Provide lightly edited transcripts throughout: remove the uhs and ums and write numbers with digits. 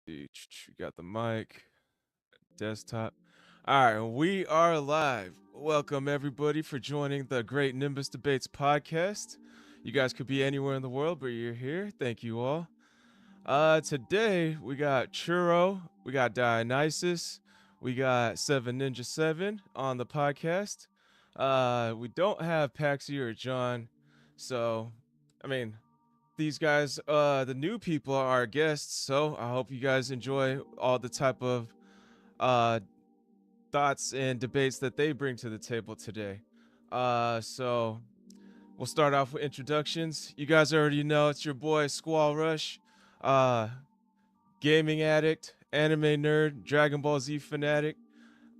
We got the mic, desktop. All right, we are live. Welcome everybody for joining the Great Nimbus Debates podcast. You guys could be anywhere in the world, but you're here. Thank you all. Today we got Churro, we got Dionysus, we got Seven Ninja Seven on the podcast. We don't have Paxi or John, so I mean these guys, the new people are our guests, so I hope you guys enjoy all the type of uh thoughts and debates that they bring to the table today. So we'll start off with introductions. You guys already know it's your boy Squall Rush, uh, gaming addict, anime nerd, Dragon Ball Z fanatic,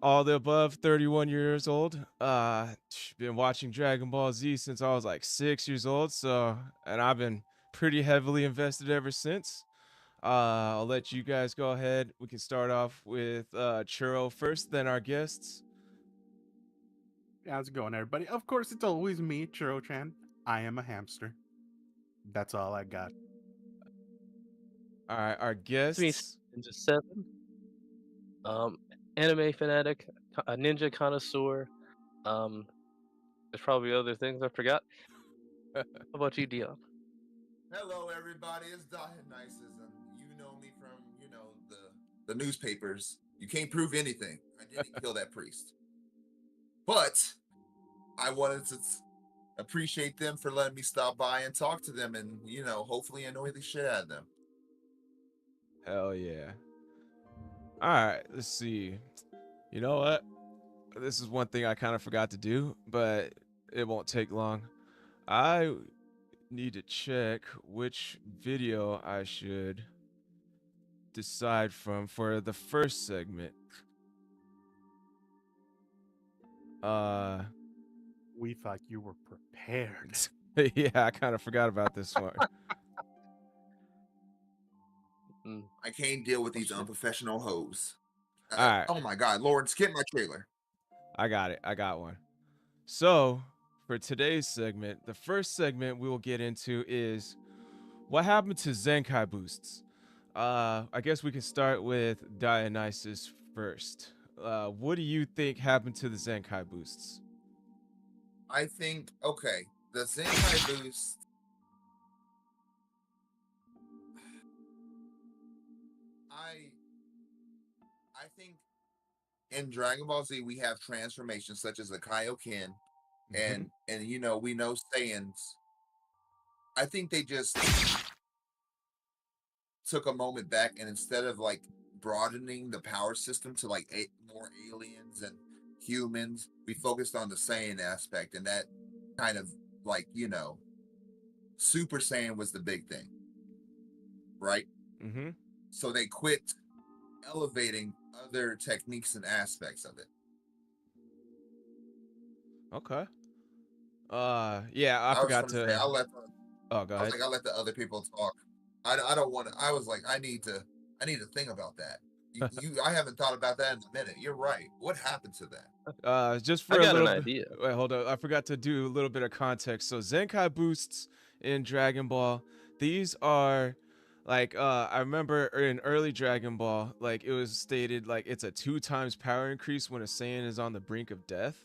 all the above, 31 years old. Been watching Dragon Ball Z since I was like 6 years old, and I've been pretty heavily invested ever since. I'll let you guys go ahead. We can start off with Churro first, then our guests. How's it going, everybody? Of course, it's always me, Churro-chan. I am a hamster. That's all I got. All right, our It's me, guests. Ninja 7. Um, Anime fanatic, a ninja connoisseur. Um, there's probably other things I forgot. How about you, Dion? Hello, everybody. It's Dionysus, and you know me from the newspapers. You can't prove anything. I didn't kill that priest, but I wanted to appreciate them for letting me stop by and talk to them, and hopefully annoy the shit out of them. Hell yeah. All right, let's see. You know what? This is one thing I kind of forgot to do, but it won't take long. I need to check which video I should decide from for the first segment. Uh, We thought you were prepared. yeah, I kind of forgot about this one. Mm. I can't deal with Oh, these shit. unprofessional hoes. All right, Oh my God, Lauren, skip my trailer. I got it. I got one. So, for today's segment, the first segment we will get into is what happened to Zenkai boosts. I guess we can start with Dionysus first. What do you think happened to the Zenkai boosts? I think okay, the Zenkai boost. I I think in Dragon Ball Z we have transformations such as the Kaioken Mm-hmm. and we know Saiyans. I think they just took a moment back and instead of like broadening the power system to like more aliens and humans, we focused on the Saiyan aspect and that kind of like Super Saiyan was the big thing, right? Mm-hmm. So they quit elevating other techniques and aspects of it. Okay. Yeah, I I was forgot trying to say to. Oh, go I was ahead. like I'll let the other people talk. I don't want to. I was like I need to think about that. I haven't thought about that in a minute. You're right. What happened to that? Just I for a got an little bit. idea. Wait, hold on. I forgot to do a little bit of context. So Zenkai boosts in Dragon Ball, these are like I remember in early Dragon Ball, like it was stated like it's a 2 times power increase when a Saiyan is on the brink of death.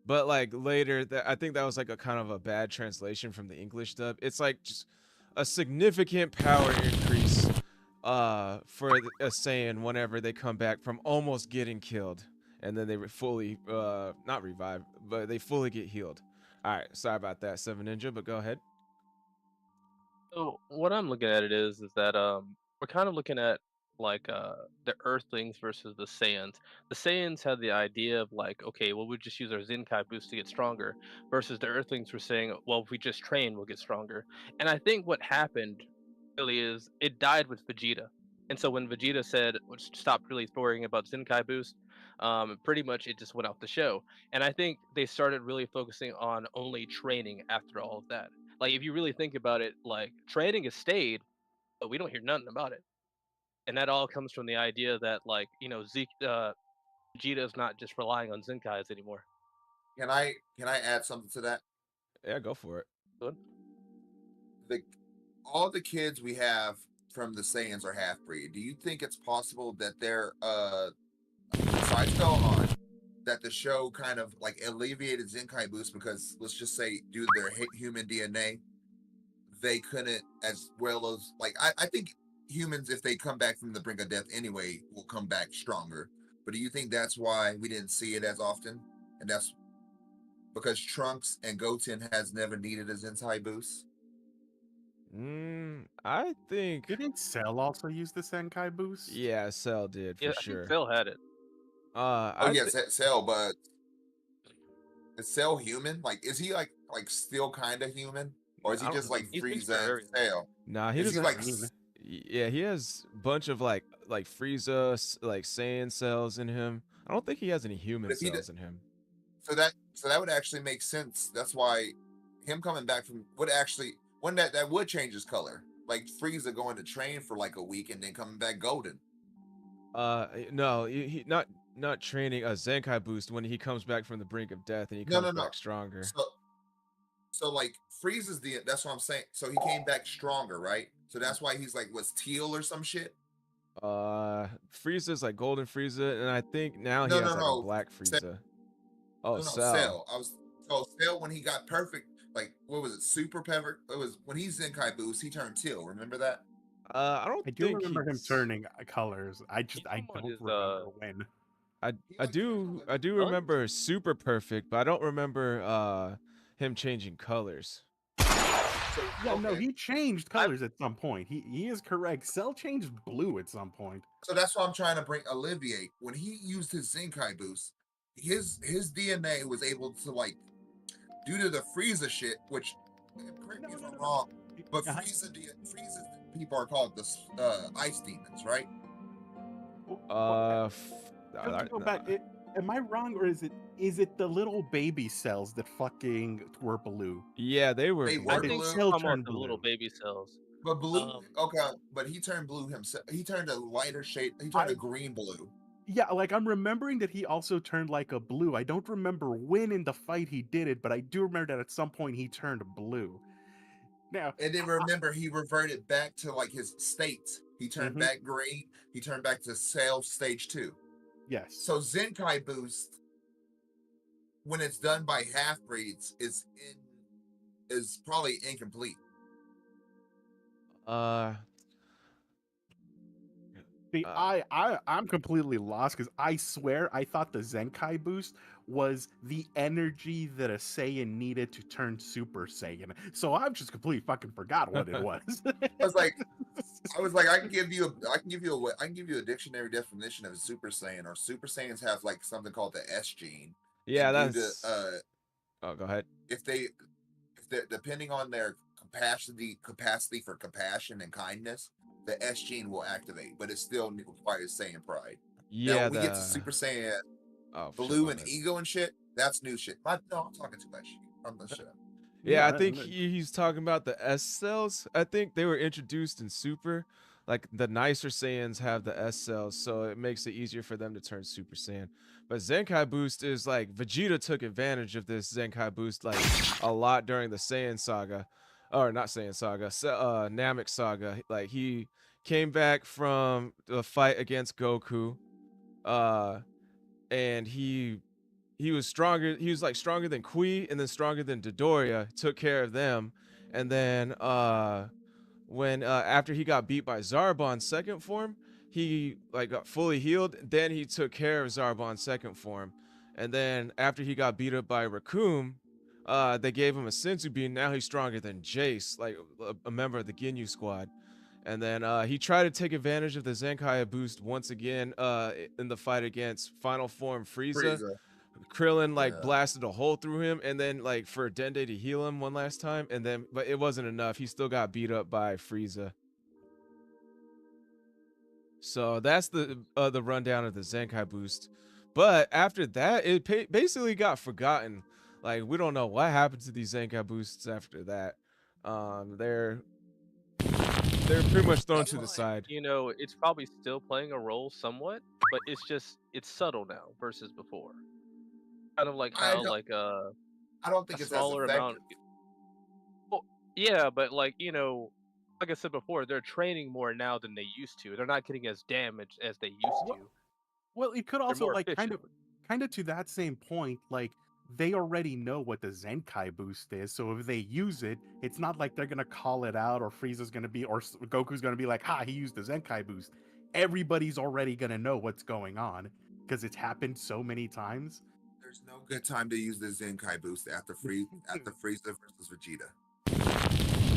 But like later, that I think that was like a kind of a bad translation from the English dub. It's like just a significant power increase for a Saiyan whenever they come back from almost getting killed, and then they fully not revive, but they fully get healed. All right, sorry about that, Seven Ninja, but go ahead. So what I'm looking at it is that we're kind of looking at like the Earthlings versus the Saiyans. The Saiyans had the idea of like, okay, well we just use our Zenkai boost to get stronger, versus the Earthlings were saying, well if we just train we'll get stronger. And I think what happened really is it died with Vegeta. And so when Vegeta said stopped really worrying about Zenkai boost, pretty much it just went out the show. And I think they started really focusing on only training after all of that. Like if you really think about it, like training has stayed, but we don't hear nothing about it. And that all comes from the idea that like, Zeke Vegeta is not just relying on Zenkais anymore. Can I add something to that? Yeah, go for it. Good. The all the kids we have from the Saiyans are half breed. Do you think it's possible that they're besides Gohan that the show kind of like alleviated Zenkai boost because let's just say due to their human DNA they couldn't as well as like I think humans if they come back from the brink of death anyway will come back stronger. But do you think that's why we didn't see it as often? And that's because Trunks and Goten has never needed a Zentai boost. I think Didn't Cell also use the Senkai boost? yeah, Cell did for Yeah, I think sure. Phil had it. Oh I yes, Cell, but is Cell human? Like, is he like still kind of human, or is he I don't just know. like He speaks for Frieza and everything. Cell? Nah, he Is he doesn't. like? Yeah, he has a bunch of like Frieza like Saiyan cells in him. I don't think he has any But human if he did, cells in him. so that would actually make sense. That's why him coming back from would actually when that would change his color. Like Frieza going to train for like a week and then coming back golden. No, he not training a Zenkai boost when he comes back from the brink of death and he No, comes no, no. back stronger. So like Frieza's that's what I'm saying. So he came back stronger, right? So that's why he's like was teal or some shit. Frieza's like Golden Frieza, and I think now he No, has no, like a no. Black Frieza. Oh, No, Cell. Cell. Cell when he got perfect, like what was it, super perfect? It was when he's Zenkai boost, he turned teal. Remember that? I don't I do think remember him he's. turning colors. I Pokemon don't is remember when. He like turned I do What? remember Super Perfect, but I don't remember him changing colors. so Yeah, no, okay. he changed I colors at some point. He is correct. Cell changed blue at some point. So that's what I'm trying to bring alleviate. When he used his Zenkai boost, his DNA was able to like due to the Frieza shit, which correct me if I'm wrong, but Uh-huh. Frieza people are called the ice demons, right? Just to go back, am I wrong, or is it the little baby cells that fucking were blue? Yeah, they were They I were blue. think blue. you're Cell talking about turned the little blue. baby cells. But blue, Um, okay, but he turned blue himself. He turned a lighter shade. He turned a green blue. Yeah, like I'm remembering that he also turned like a blue. I don't remember when in the fight he did it, but I do remember that at some point he turned blue. Now, And then remember, he reverted back to like his states. He turned Mhm. back green. He turned back to Cell Stage 2. yes. So Zenkai Boost, when it's done by half breeds, is probably incomplete. Uh, See, uh, I'm completely lost because I swear I thought the Zenkai boost was the energy that a Saiyan needed to turn Super Saiyan. So I've just completely fucking forgot what it was. I was like, I can give you a dictionary definition of Super Saiyan, or Super Saiyans have like something called the S gene, yeah, and due to that's. Oh, go ahead. if they depending on their capacity for compassion and kindness, the S gene will activate, but it still requires Saiyan pride. Now, Yeah, when we get to the. Super Saiyan Oh shit, Blue my and bad. Ego and shit, that's new shit. No, I'm talking too much. I'm gonna shut up. Yeah, I No, think he's talking about the S cells. I think they were introduced in Super. Like the nicer Saiyans have the S cells, so it makes it easier for them to turn Super Saiyan. But Zenkai Boost is like Vegeta took advantage of this Zenkai Boost like a lot during the Saiyan saga, or not Saiyan saga, Namek saga. Like he came back from the fight against Goku, uh, and he was stronger. He was like stronger than Kui, and then stronger than Dodoria. Took care of them, and then when after he got beat by Zarbon's second form, he like got fully healed. Then he took care of Zarbon's second form, and then after he got beat up by Raccoon, they gave him a Senzu Bean. Now he's stronger than Jace, like a member of the Ginyu squad. And then he tried to take advantage of the Zenkai boost once again in the fight against Final Form Frieza. Frieza. Krillin like Yeah. blasted a hole through him, and then like for Dende to heal him one last time, and then but it wasn't enough. He still got beat up by Frieza. So that's the rundown of the Zenkai boost. But after that, it basically got forgotten. Like we don't know what happened to these Zenkai boosts after that. They're pretty much thrown That's to the what side. it's probably still playing a role somewhat, but it's subtle now versus before. Kind of like I how don't a I don't think it's as smaller amount. effective. Well, yeah, but like I said before, they're training more now than they used to. They're not getting as damaged as they used to. Well, it could They're also more like efficient. kind of to that same point, like they already know what the Zenkai boost is, so if they use it, it's not like they're gonna call it out, or Frieza's gonna be, or Goku's gonna be like, "Ha, he used the Zenkai boost." Everybody's already gonna know what's going on because it's happened so many times. There's no good time to use the Zenkai boost after Frieza versus Vegeta.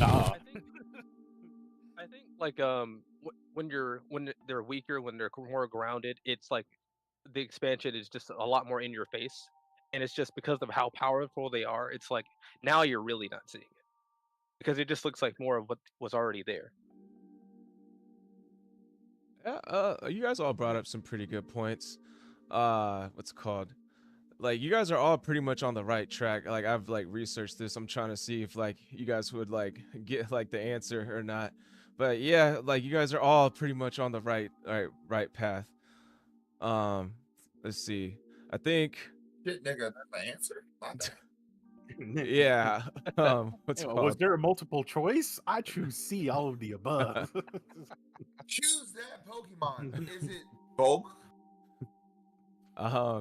Ah, I think when they're weaker, when they're more grounded, it's like the expansion is just a lot more in your face, and it's just because of how powerful they are. It's like now you're really not seeing it because it just looks like more of what was already there. Yeah, you guys all brought up some pretty good points. What's it called? Like you guys are all pretty much on the right track. Like I've like researched this. I'm trying to see if like you guys would like get like the answer or not. But yeah, like you guys are all pretty much on the right path. Um, let's see. I think Shit, nigga, that's the answer. My bad. yeah. What's it was called? there a multiple choice? I choose C, all of the above. Choose that that Pokemon? Is it Bulk?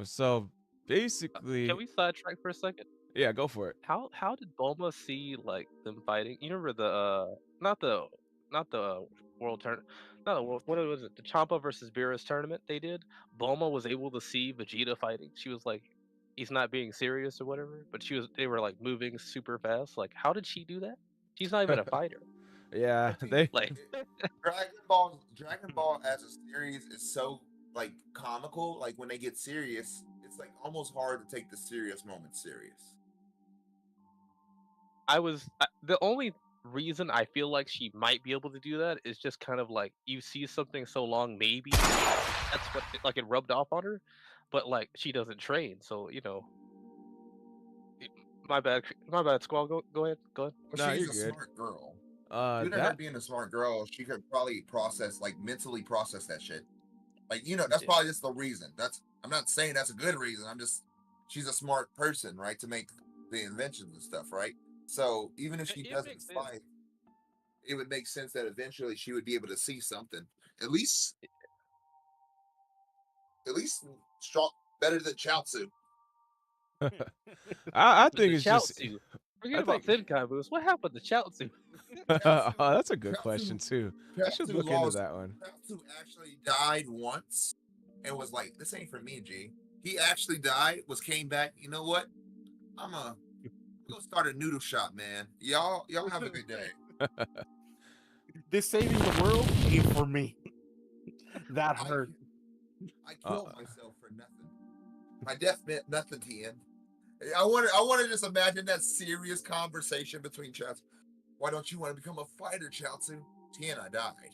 So Can basically, we sidetrack for a second? yeah, go for it. How did Bulma see like them fighting? You remember the not the world turn not the world what was it? The Champa versus Beerus tournament they did? Bulma was able to see Vegeta fighting. She was like he's not being serious or whatever, but they were like moving super fast. Like how did she do that? She's not even a fighter. Yeah, I think they. Like Dragon Ball as a series is so like comical. Like when they get serious, it's like almost hard to take the serious moments serious. the only reason I feel like she might be able to do that is just kind of like you see something so long, maybe that's what like it rubbed off on her, but like she doesn't train, so my bad, Squall. Go ahead, go ahead. Well, Nah, she's you're a good. smart girl. Due to her That. being a smart girl, she could probably mentally process that shit. Like, that's Yeah. probably just the reason. I'm not saying that's a good reason. She's a smart person, right? To make the inventions and stuff, right? So even if she It doesn't makes sense. fight, it would make sense that eventually she would be able to see something. At least, strong, better than Chaozu. I The think it's just. Chaozu. I Forget about think. Zenkai boost. What happened to Chaozu? Oh, Chaozu, that's a good question Chaozu, too. I should Chaozu look into lost. that one. Chaozu actually died once, and was like, "This ain't for me, G." He actually died. Came back. You know what? I'm a Go start a noodle shop, man. Y'all have a good day. This saving the world ain't for me. That I hurt. I killed myself for nothing. My death meant nothing to him. I want to just imagine that serious conversation between Chaozu. Why don't you want to become a fighter, Chaozu? Tien, I died.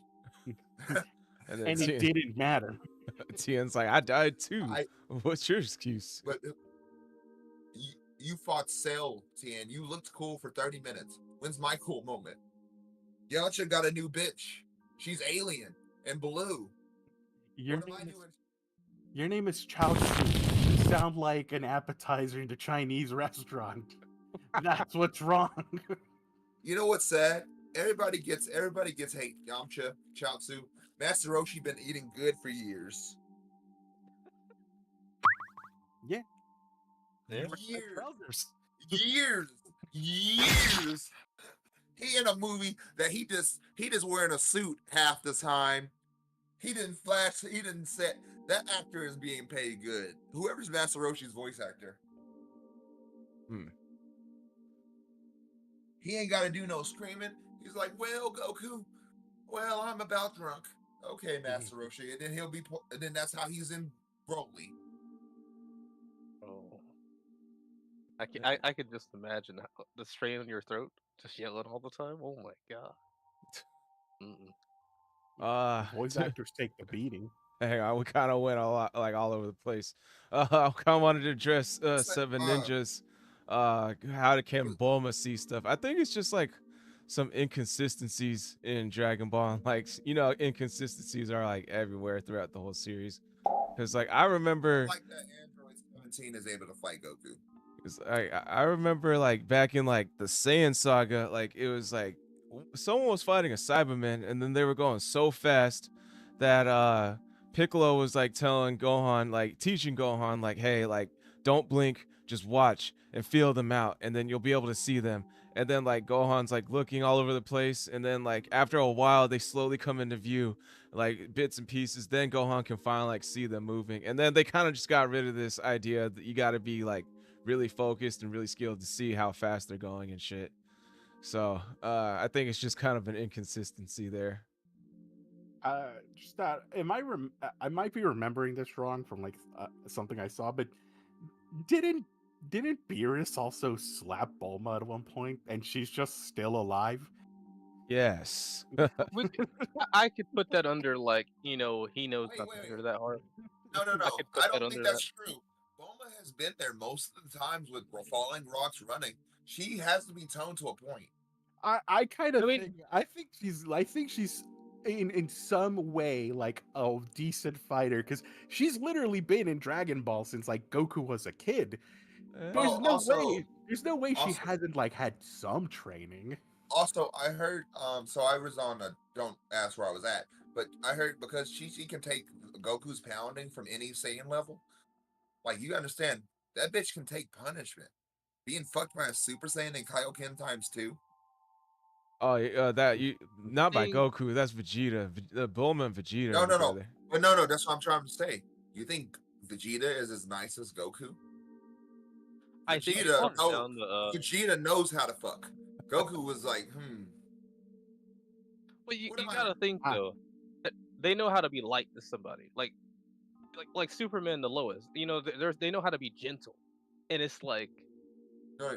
And then And it didn't matter. Tien's like, I died too. I What's your excuse? but you fought Cell, Tien. You looked cool for 30 minutes. When's my cool moment? Yelcha got a new bitch. She's alien and blue. Your What am I name is doing? your name is Chao Su. You sound like an appetizer in a Chinese restaurant. That's what's wrong. You know what's sad? Everybody gets hate. Yamcha, Chaozu, Master Roshi been eating good for years. Yeah. Yeah. Years. He in a movie that he just wearing a suit half the time. He didn't flash. He didn't set. That actor is being paid good. Whoever's Master Roshi's voice actor. He ain't got to do no screaming. He's like, well, Goku, well, I'm about drunk. Okay, Master Roshi. And then and then that's how he's in Broly. Oh, I could just imagine the strain in your throat, just yelling all the time. Oh my god. Voice actors take the beating. Hang on, we kind of went a lot, like all over the place. I kind of wanted to address Seven Ninjas. How can Bulma see stuff? I think it's just like some inconsistencies in Dragon Ball. Like inconsistencies are like everywhere throughout the whole series. Because like I remember, like that Android 17 is able to fight Goku. I remember like back in like the Saiyan saga, like it was like someone was fighting a Cyberman, and then they were going so fast that Piccolo was like telling Gohan, like teaching Gohan, like, hey, like don't blink, just watch and feel them out, and then you'll be able to see them. And then like Gohan's like looking all over the place, and then like after a while they slowly come into view, like bits and pieces. Then Gohan can finally like see them moving, and then they kind of just got rid of this idea that you got to be like really focused and really skilled to see how fast they're going and shit. So I think it's just kind of an inconsistency there. Just that I might be remembering this wrong from like something I saw, but didn't Beerus also slap Bulma at one point, and she's just still alive? Yes. I could put that under like he knows Wait, nothing or that hard. No. I could put I that don't think under that's true. Bulma has been there most of the times with falling rocks running. She has to be toned to a point. I kind of I mean- think she's in some way like a decent fighter, because she's literally been in Dragon Ball since like Goku was a kid. Well, also- There's no way she also- hasn't like had some training. Also, I heard. So I was on a. Don't ask where I was at, but I heard because she can take Goku's pounding from any Saiyan level. Like you understand, that bitch can take punishment. Being fucked by a Super Saiyan and Kaioken times two. Oh, that you not by think Goku. That's Vegeta. Bulma and Vegeta No, are no, no. together. But no, that's what I'm trying to say. You think Vegeta is as nice as Goku? I think it Vegeta, comes no, down to Vegeta knows how to fuck. Goku was like, well, you, what you am I? gotta think Ah. though. That they know how to be light to somebody, like Superman, the lowest. You know, they know how to be gentle, and it's No,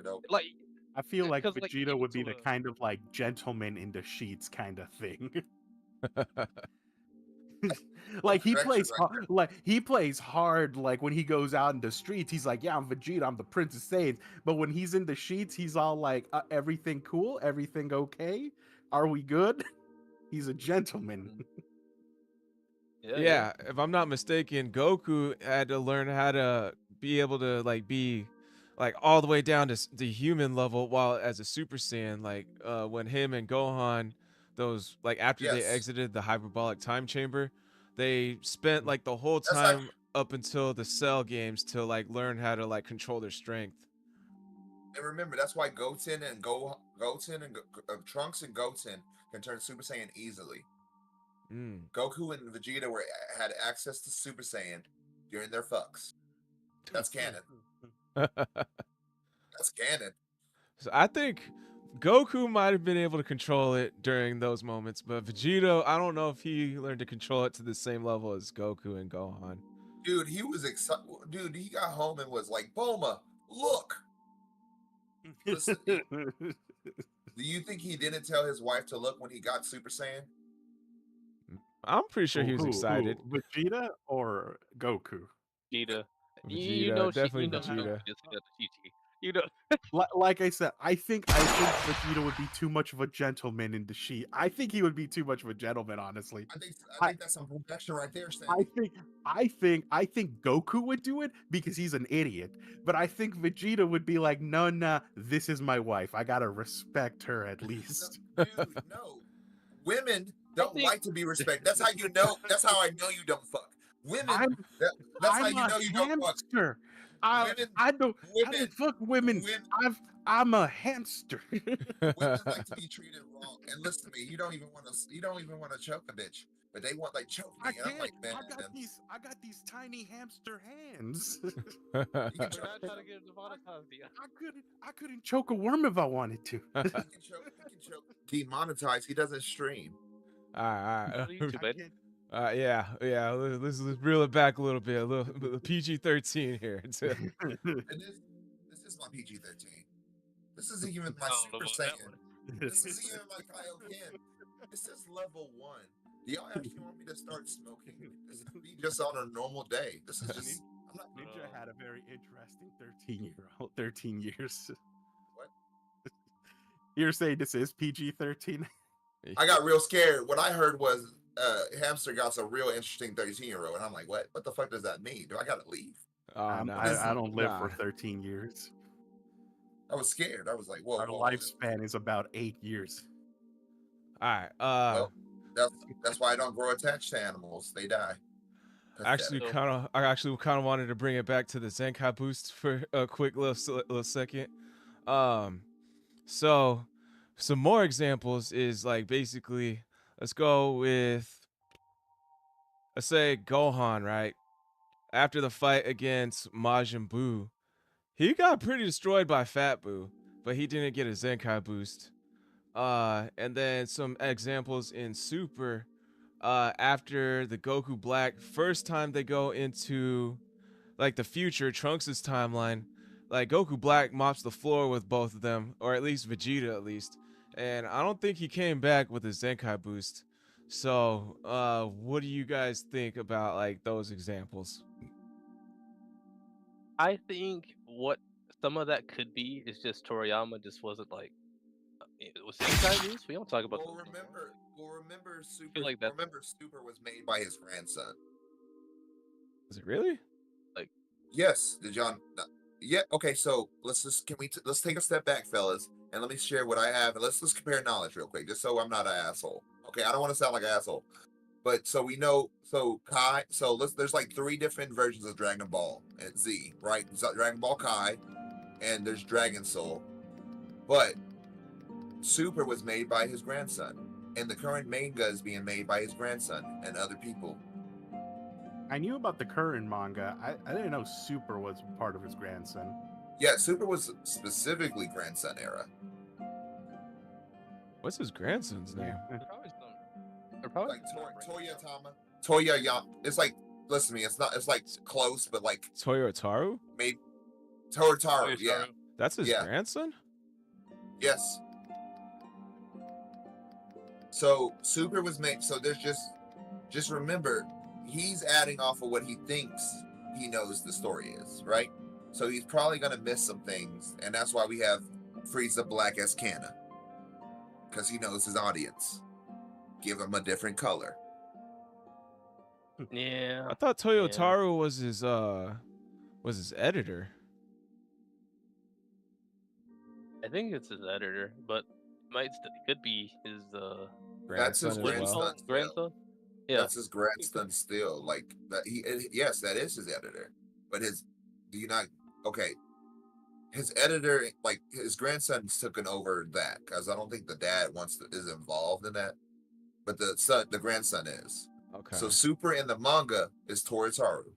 no. like I feel like because like you Vegeta get would be to the kind of like gentleman in the sheets kind of thing. Like he Correction plays right there. like he plays hard. Like when he goes out in the streets, he's like, "Yeah, I'm Vegeta. I'm the Prince of Saiyans." But when he's in the sheets, he's all like, "Everything cool? Everything okay? Are we good?" He's a gentleman. yeah. Yeah, if I'm not mistaken, Goku had to learn how to be able to be like all the way down to the human level while as a Super Saiyan, like when him and Gohan, those like after they Yes, exited the hyperbolic time chamber, they spent like the whole that's like time up until the Cell games to like learn how to like control their strength. and remember that's why Goten and Trunks and Goten can turn Super Saiyan easily. Mm. Goku and Vegeta had access to Super Saiyan during their fucks. That's canon. That's canon. So I think Goku might have been able to control it during those moments, but Vegeta, I don't know if he learned to control it to the same level as Goku and Gohan. Dude, he was excited. Dude, he got home and was like, Bulma, look. Listen, do you think he didn't tell his wife to look when he got Super Saiyan? I'm pretty sure he was Who? excited. Vegeta or Goku? Vegeta. You know Vegeta, definitely you know Vegeta. Goku just got the Chi. You know. Like I said, I think Vegeta would be too much of a gentleman in the sheet. I think he would be too much of a gentleman, honestly. I think that's some protection right there, I Sammy. think Goku would do it because he's an idiot. But I think Vegeta would be like, no, nah, this is my wife. I gotta respect her at least. Dude, no. Women I don't think like to be respected. That's how you know. That's how I know you don't fuck. Women. I'm That's how I'm you a know you don't fuck. hamster. I Women. I don't Women. fuck women. Women. I'm a hamster. Women like to be treated wrong. And listen to me. You don't even want to choke a bitch, but they want like choke me. I And I'm like, can't. man, I got these tiny hamster hands. you we're can not choke. trying to get demonetized yet. I couldn't choke a worm if I wanted to. He can choke. Demonetized. He doesn't stream. all right. Go to YouTube, man. Yeah. Let's reel it back a little bit. A little PG-13 here. And this is my PG-13. This isn't even my I don't know Super about that Saiyan. one. This isn't even my Kaioken. This is level 1. Do y'all actually want me to start smoking? This is be just on a normal day. This is just. I'm not. Ninja had a very interesting 13 years. What? You're saying this is PG-13? I got real scared. What I heard was Hamster got a real interesting 13-year-old, and I'm like, what? What the fuck does that mean? Do I gotta leave? Oh, no. I don't live nah. for 13 years. I was scared. I was like, whoa. Our whoa. lifespan is about 8 years. All right. Well, that's why I don't grow attached to animals. They die. I Pathetic. actually kind of wanted to bring it back to the Zenkai boost for a quick little second. So some more examples is like basically let's go with let's say Gohan, right? After the fight against Majin Buu, he got pretty destroyed by Fat Buu, but he didn't get a Zenkai boost. And then some examples in Super. After the Goku Black, first time they go into like the future, Trunks' timeline, like Goku Black mops the floor with both of them, or at least Vegeta at least. And I don't think he came back with a Zenkai boost. So, what do you guys think about like those examples? I think what some of that could be is just Toriyama just wasn't like it was Zenkai news. We don't talk about Well, those no more. remember Super. like that's- Remember Super was made by his grandson. Is it really? Yes. Did y'all? Yeah. Okay. So let's let's take a step back, fellas, and let me share what I have, and let's compare knowledge real quick, just so I'm not an asshole. Okay. I don't want to sound like an asshole. But so we know, so Kai, so there's like 3 different versions of Dragon Ball and Z, right? There's Dragon Ball Kai, and there's Dragon Soul. But Super was made by his grandson, and the current manga is being made by his grandson and other people. I knew about the current manga. I didn't know Super was part of his grandson. Yeah, Super was specifically grandson era. What's his grandson's name? They're probably Like Toya. It's like, listen to me. It's like close, but like Toyotaru? maybe Toyotaru. Yeah. That's his Yeah. grandson? Yes. So Super was made. So there's just remember, he's adding off of what he thinks he knows the story is, right? So he's probably gonna miss some things, and that's why we have Frieza Black as Kana, because he knows his audience. Give him a different color. Yeah. I thought Toyotaru was his editor. I think it's his editor, but could be his That's his Grandson as well. grandson. Yeah. That's his grandson still. Like that. Yes, that is his editor. But do you not? Okay, his editor, like his grandson's taken over that, because I don't think the dad is involved in that, but the grandson is. Okay. So Super in the manga is Toyotaru,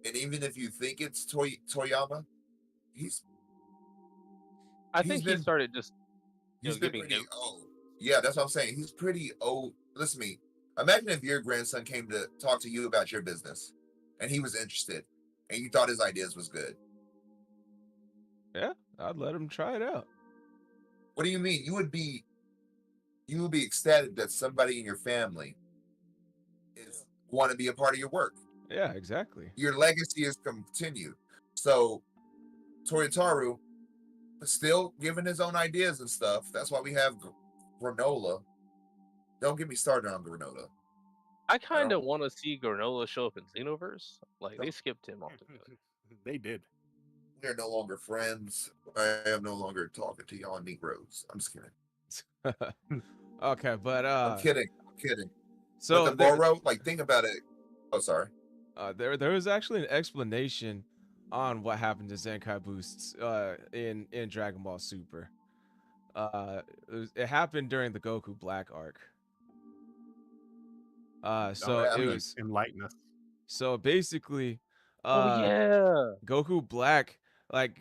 and even if you think it's Toyama, I think he been- started just he's been giving pretty notes. old. Yeah, that's what I'm saying. He's pretty old. Listen to me. Imagine if your grandson came to talk to you about your business, and he was interested, and you thought his ideas was good. Yeah, I'd let him try it out. What do you mean? You would be ecstatic that somebody in your family want to be a part of your work. Yeah, exactly. Your legacy is continued. So Toyotaru is still giving his own ideas and stuff. That's why we have Granola. Don't get me started on Granola. I kind of want to see Granola show up in Xenoverse. Like they skipped him altogether. They did. We're no longer friends. I am no longer talking to y'all Negroes. I'm just kidding. Okay, but I'm kidding. So but the Moro, like, think about it. Oh, sorry. There was actually an explanation on what happened to Zenkai boosts in Dragon Ball Super. It happened during the Goku Black arc. So it was enlighten us. so basically, Yeah. Goku Black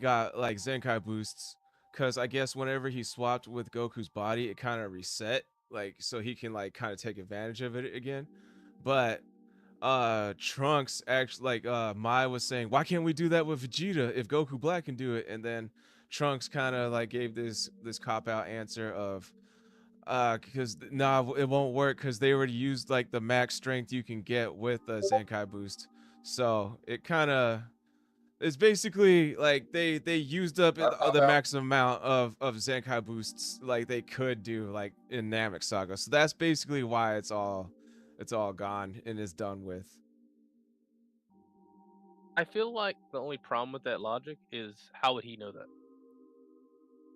got like Zenkai boosts because I guess whenever he swapped with Goku's body, it kind of reset, like so he can like kind of take advantage of it again. But Trunks actually Mai was saying, why can't we do that with Vegeta if Goku Black can do it? And then Trunks kind of like gave this cop out answer of because it won't work because they already used like the max strength you can get with the Zenkai boost. So it kind of it's basically like they used up the maximum amount of Zenkai boosts like they could do like in Namek Saga. So that's basically why it's all gone and is done with. I feel like the only problem with that logic is how would he know that?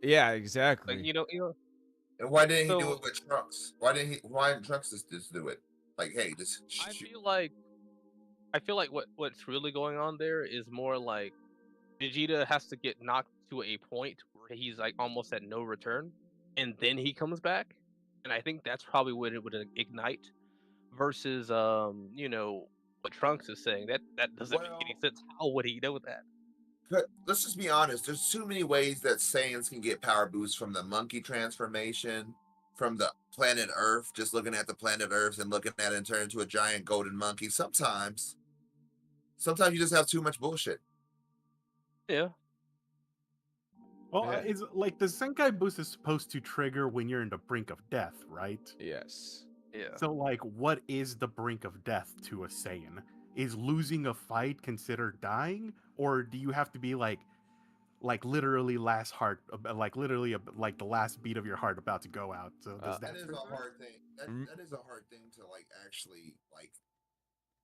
Yeah, exactly. Like you know. And why didn't he do it with Trunks? Why didn't Trunks just do it? Like, hey, just shoot. I feel like what's really going on there is more like Vegeta has to get knocked to a point where he's like almost at no return, and then he comes back. And I think that's probably what it would ignite. Versus what Trunks is saying. That doesn't make any sense. How would he know that? But let's just be honest. There's too many ways that Saiyans can get power boosts, from the monkey transformation, from the planet Earth, just looking at the planet Earth and looking at it and turn into a giant golden monkey. Sometimes you just have too much bullshit. Yeah. Well, it's like the Zenkai boost is supposed to trigger when you're in the brink of death, right? Yes. Yeah. So, like, what is the brink of death to a Saiyan? Is losing a fight considered dying, or do you have to be like literally last heart, like literally like the last beat of your heart about to go out? So does that is a hard thing. That is a hard thing to like actually like.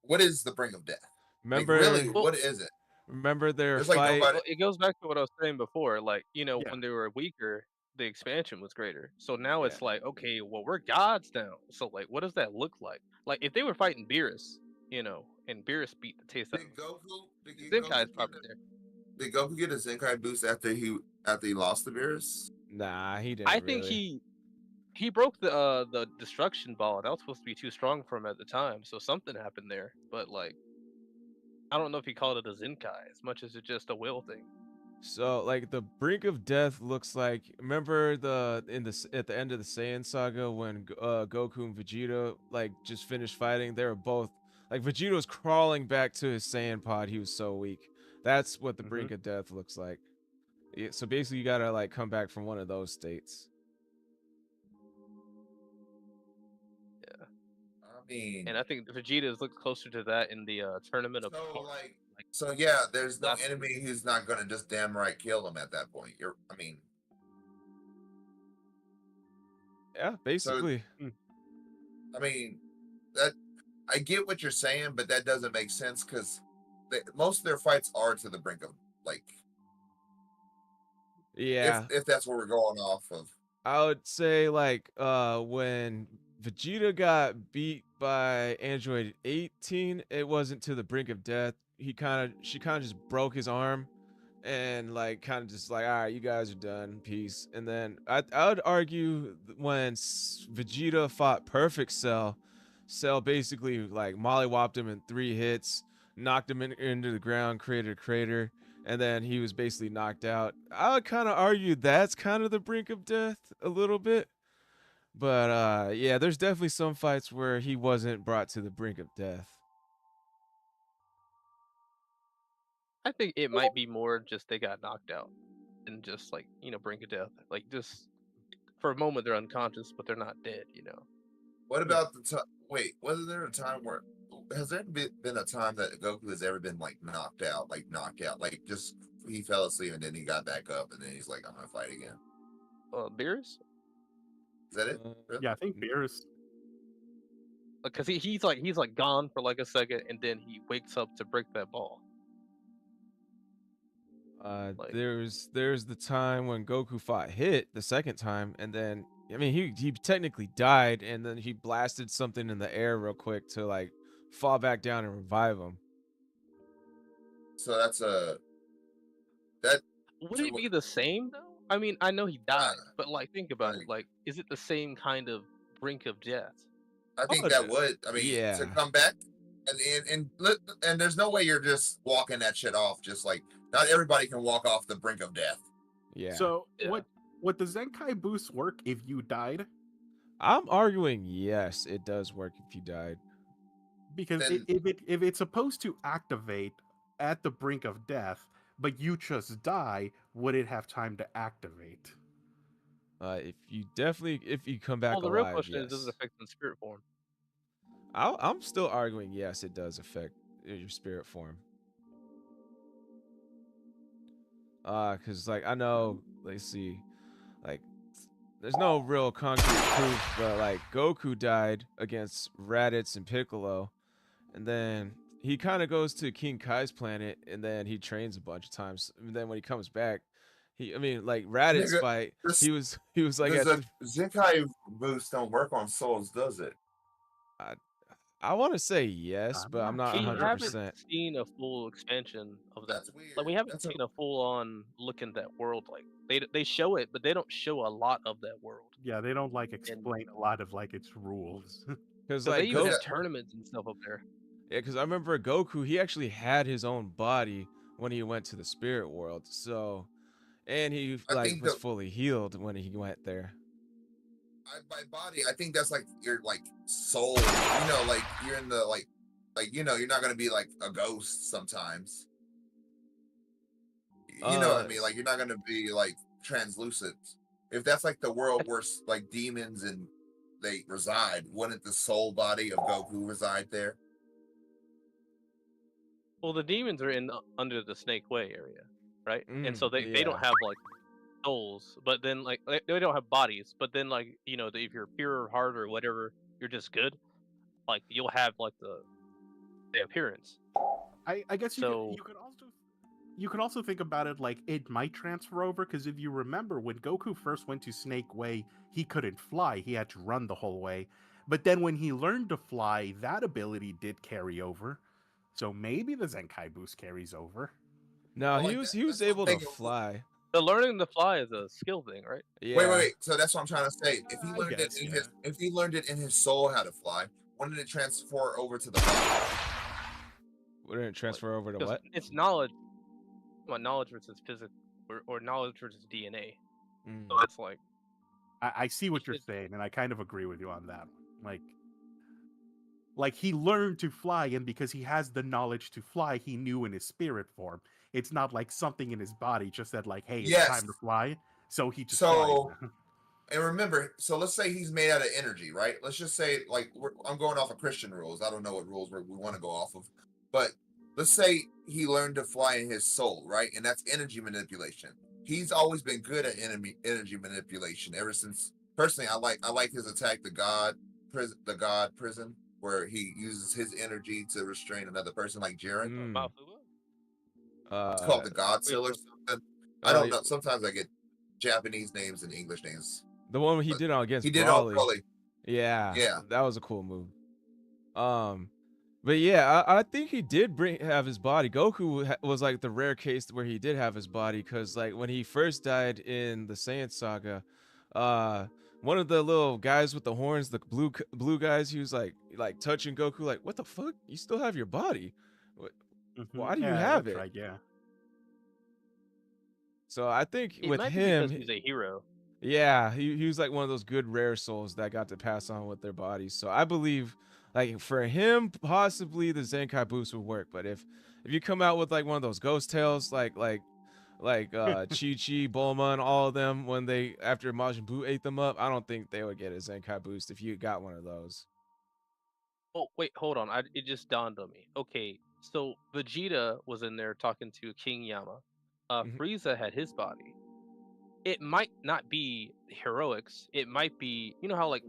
What is the brink of death? Remember, like, really, what is it? Remember their There's fight. It goes back to what I was saying before. Like when they were weaker, the expansion was greater. So now Yeah. it's like, okay, well, we're gods now. So like, what does that look like? Like if they were fighting Beerus, and Beerus beat the taste out Did of Goku? Zenkai's probably there. Did Goku get a Zenkai boost after he lost the Beerus? Nah, he I didn't think really. he broke the destruction ball. That was supposed to be too strong for him at the time, so something happened there. But like, I don't know if he called it a Zenkai as much as it's just a will thing. So like the brink of death looks like, remember at the end of the Saiyan saga when Goku and Vegeta like just finished fighting, they were both like, Vegeta was crawling back to his Saiyan pod, he was so weak. That's what the brink of death looks like. Yeah, so basically you gotta like come back from one of those states. I mean, And I think Vegeta's looked closer to that in the tournament of so Heart. like, so yeah, there's no Last enemy who's not gonna just damn right kill him at that point. Yeah, so basically. I mean that I get what you're saying, but that doesn't make sense because most of their fights are to the brink of like, Yeah. if that's what we're going off of. I would say like when Vegeta got beat by Android 18, it wasn't to the brink of death. She kind of just broke his arm and like kind of just like, all right, you guys are done, peace. And then I would argue when Vegeta fought Perfect Cell, Cell basically like mollywopped him in 3 hits, knocked him into the ground, created a crater, and then he was basically knocked out. I would kind of argue that's kind of the brink of death a little bit. But yeah, there's definitely some fights where he wasn't brought to the brink of death. I think it might be more just they got knocked out than just like, brink of death. Like just for a moment they're unconscious, but they're not dead. What about the time? Wait, wasn't there a time where has there been a time that Goku has ever been like knocked out, like just he fell asleep and then he got back up and then he's like, I'm gonna fight again. Beerus? Is that it? Really? Yeah, I think Beerus. Because he's like gone for like a second and then he wakes up to break that ball. Like, There's the time when Goku fought Hit the second time, and then I mean he technically died, and then he blasted something in the air real quick to like fall back down and revive him. So that's a that. would So, it be the same though? I mean, I know he died, uh, but like think about it. like, Like, is it the same kind of brink of death? I think Oh, that would. I mean, yeah. to come back and there's no way you're just walking that shit off. Just like not everybody can walk off the brink of death. Yeah. So Yeah. would the Zenkai boost work if you died? I'm arguing yes, it does work if you died. Because Then- if it's supposed to activate at the brink of death, but you just die, would it have time to activate? If you come back Well, the real alive, question yes. is, does it affect the spirit form? I'm still arguing yes, it does affect your spirit form. Cause like I know, let's see, like there's no real concrete proof, but like Goku died against Raditz and Piccolo, and then he kind of goes to King Kai's planet, and then he trains a bunch of times. And then when he comes back, like Raditz Nigga, fight, this- he was like at the Zenkai boost don't work on souls, does it? I want to say yes, I'm but I'm not not We 100%. haven't seen a full expansion of that. That's weird. Like, we haven't That's a- seen a full on look at that world. Like they show it, but they don't show a lot of that world. Yeah, they don't like explain a lot of like its rules. Because So they like even Goku, have tournaments and stuff up there. yeah, because I remember Goku, he actually had his own body when he went to the spirit world. So, and he I like think was the- fully healed when he went there. by body, I think that's like your like soul. Like you're in the like you're not gonna be like a ghost sometimes. You know what I mean? Like you're not gonna be like translucent. If that's like the world where like demons and they reside, wouldn't the soul body of Goku reside there? Well, the demons are in under the Snake Way area, right? And so they yeah. don't have like souls, but then like they don't have bodies. But then like if you're pure heart or whatever, you're just good. Like you'll have like the appearance. I guess So- you could also you could also think about it like it might transfer over, because if you remember when Goku first went to Snake Way, he couldn't fly. He had to run the whole way. But then when he learned to fly, that ability did carry over. So maybe the Zenkai boost carries over. No, Well, he like was that, he was that's what I'm able to thinking. fly. The learning to fly is a skill thing, right? Yeah. Wait. So that's what I'm trying to say. If he I learned guess, it in yeah. if he learned it in his soul how to fly, when did it transfer over to the body? Wouldn't it transfer over to Because what? it's knowledge. Well, knowledge versus physics, or knowledge versus DNA. Mm. So it's like I see what you're It- saying, and I kind of agree with you on that. Like he learned to fly, and because he has the knowledge to fly, he knew in his spirit form. It's not like something in his body just said like, "Hey, it's Yes. time to fly," so he just So, flies. and remember, so let's say he's made out of energy, right? Let's just say, like, I'm going off of Christian rules. I don't know what rules we want to go off of, but let's say he learned to fly in his soul, right? And that's energy manipulation. He's always been good at energy manipulation ever since. Personally, I like his attack, the God prison, where he uses his energy to restrain another person, like Jiren. Mm. Mafuba? It's called the God Seal or Wait, something. I don't yeah, know. Sometimes I get Japanese names and English names. the one he But did on against he did it on Broly. Broly. Yeah, Yeah. that was a cool move. But yeah, I think he did have his body. Goku was like the rare case where he did have his body, because like when he first died in the Saiyan saga, one of the little guys with the horns, the blue guys, he was like touching Goku, like, what the fuck? You still have your body? Why do you Yeah, have that's it? right. Yeah. So I think It with might be him, because he's a hero. yeah, he was like one of those good rare souls that got to pass on with their bodies. So I believe, like, for him, possibly the Zenkai boost would work. But if you come out with like one of those ghost tails, like Chi Chi, Bulma, and all of them, when they after Majin Buu ate them up, I don't think they would get a Zenkai boost if you got one of those. Oh wait, hold on. It just dawned on me. Okay, so Vegeta was in there talking to King Yama. Mhm. Frieza had his body. It might not be heroics. It might be, you know how like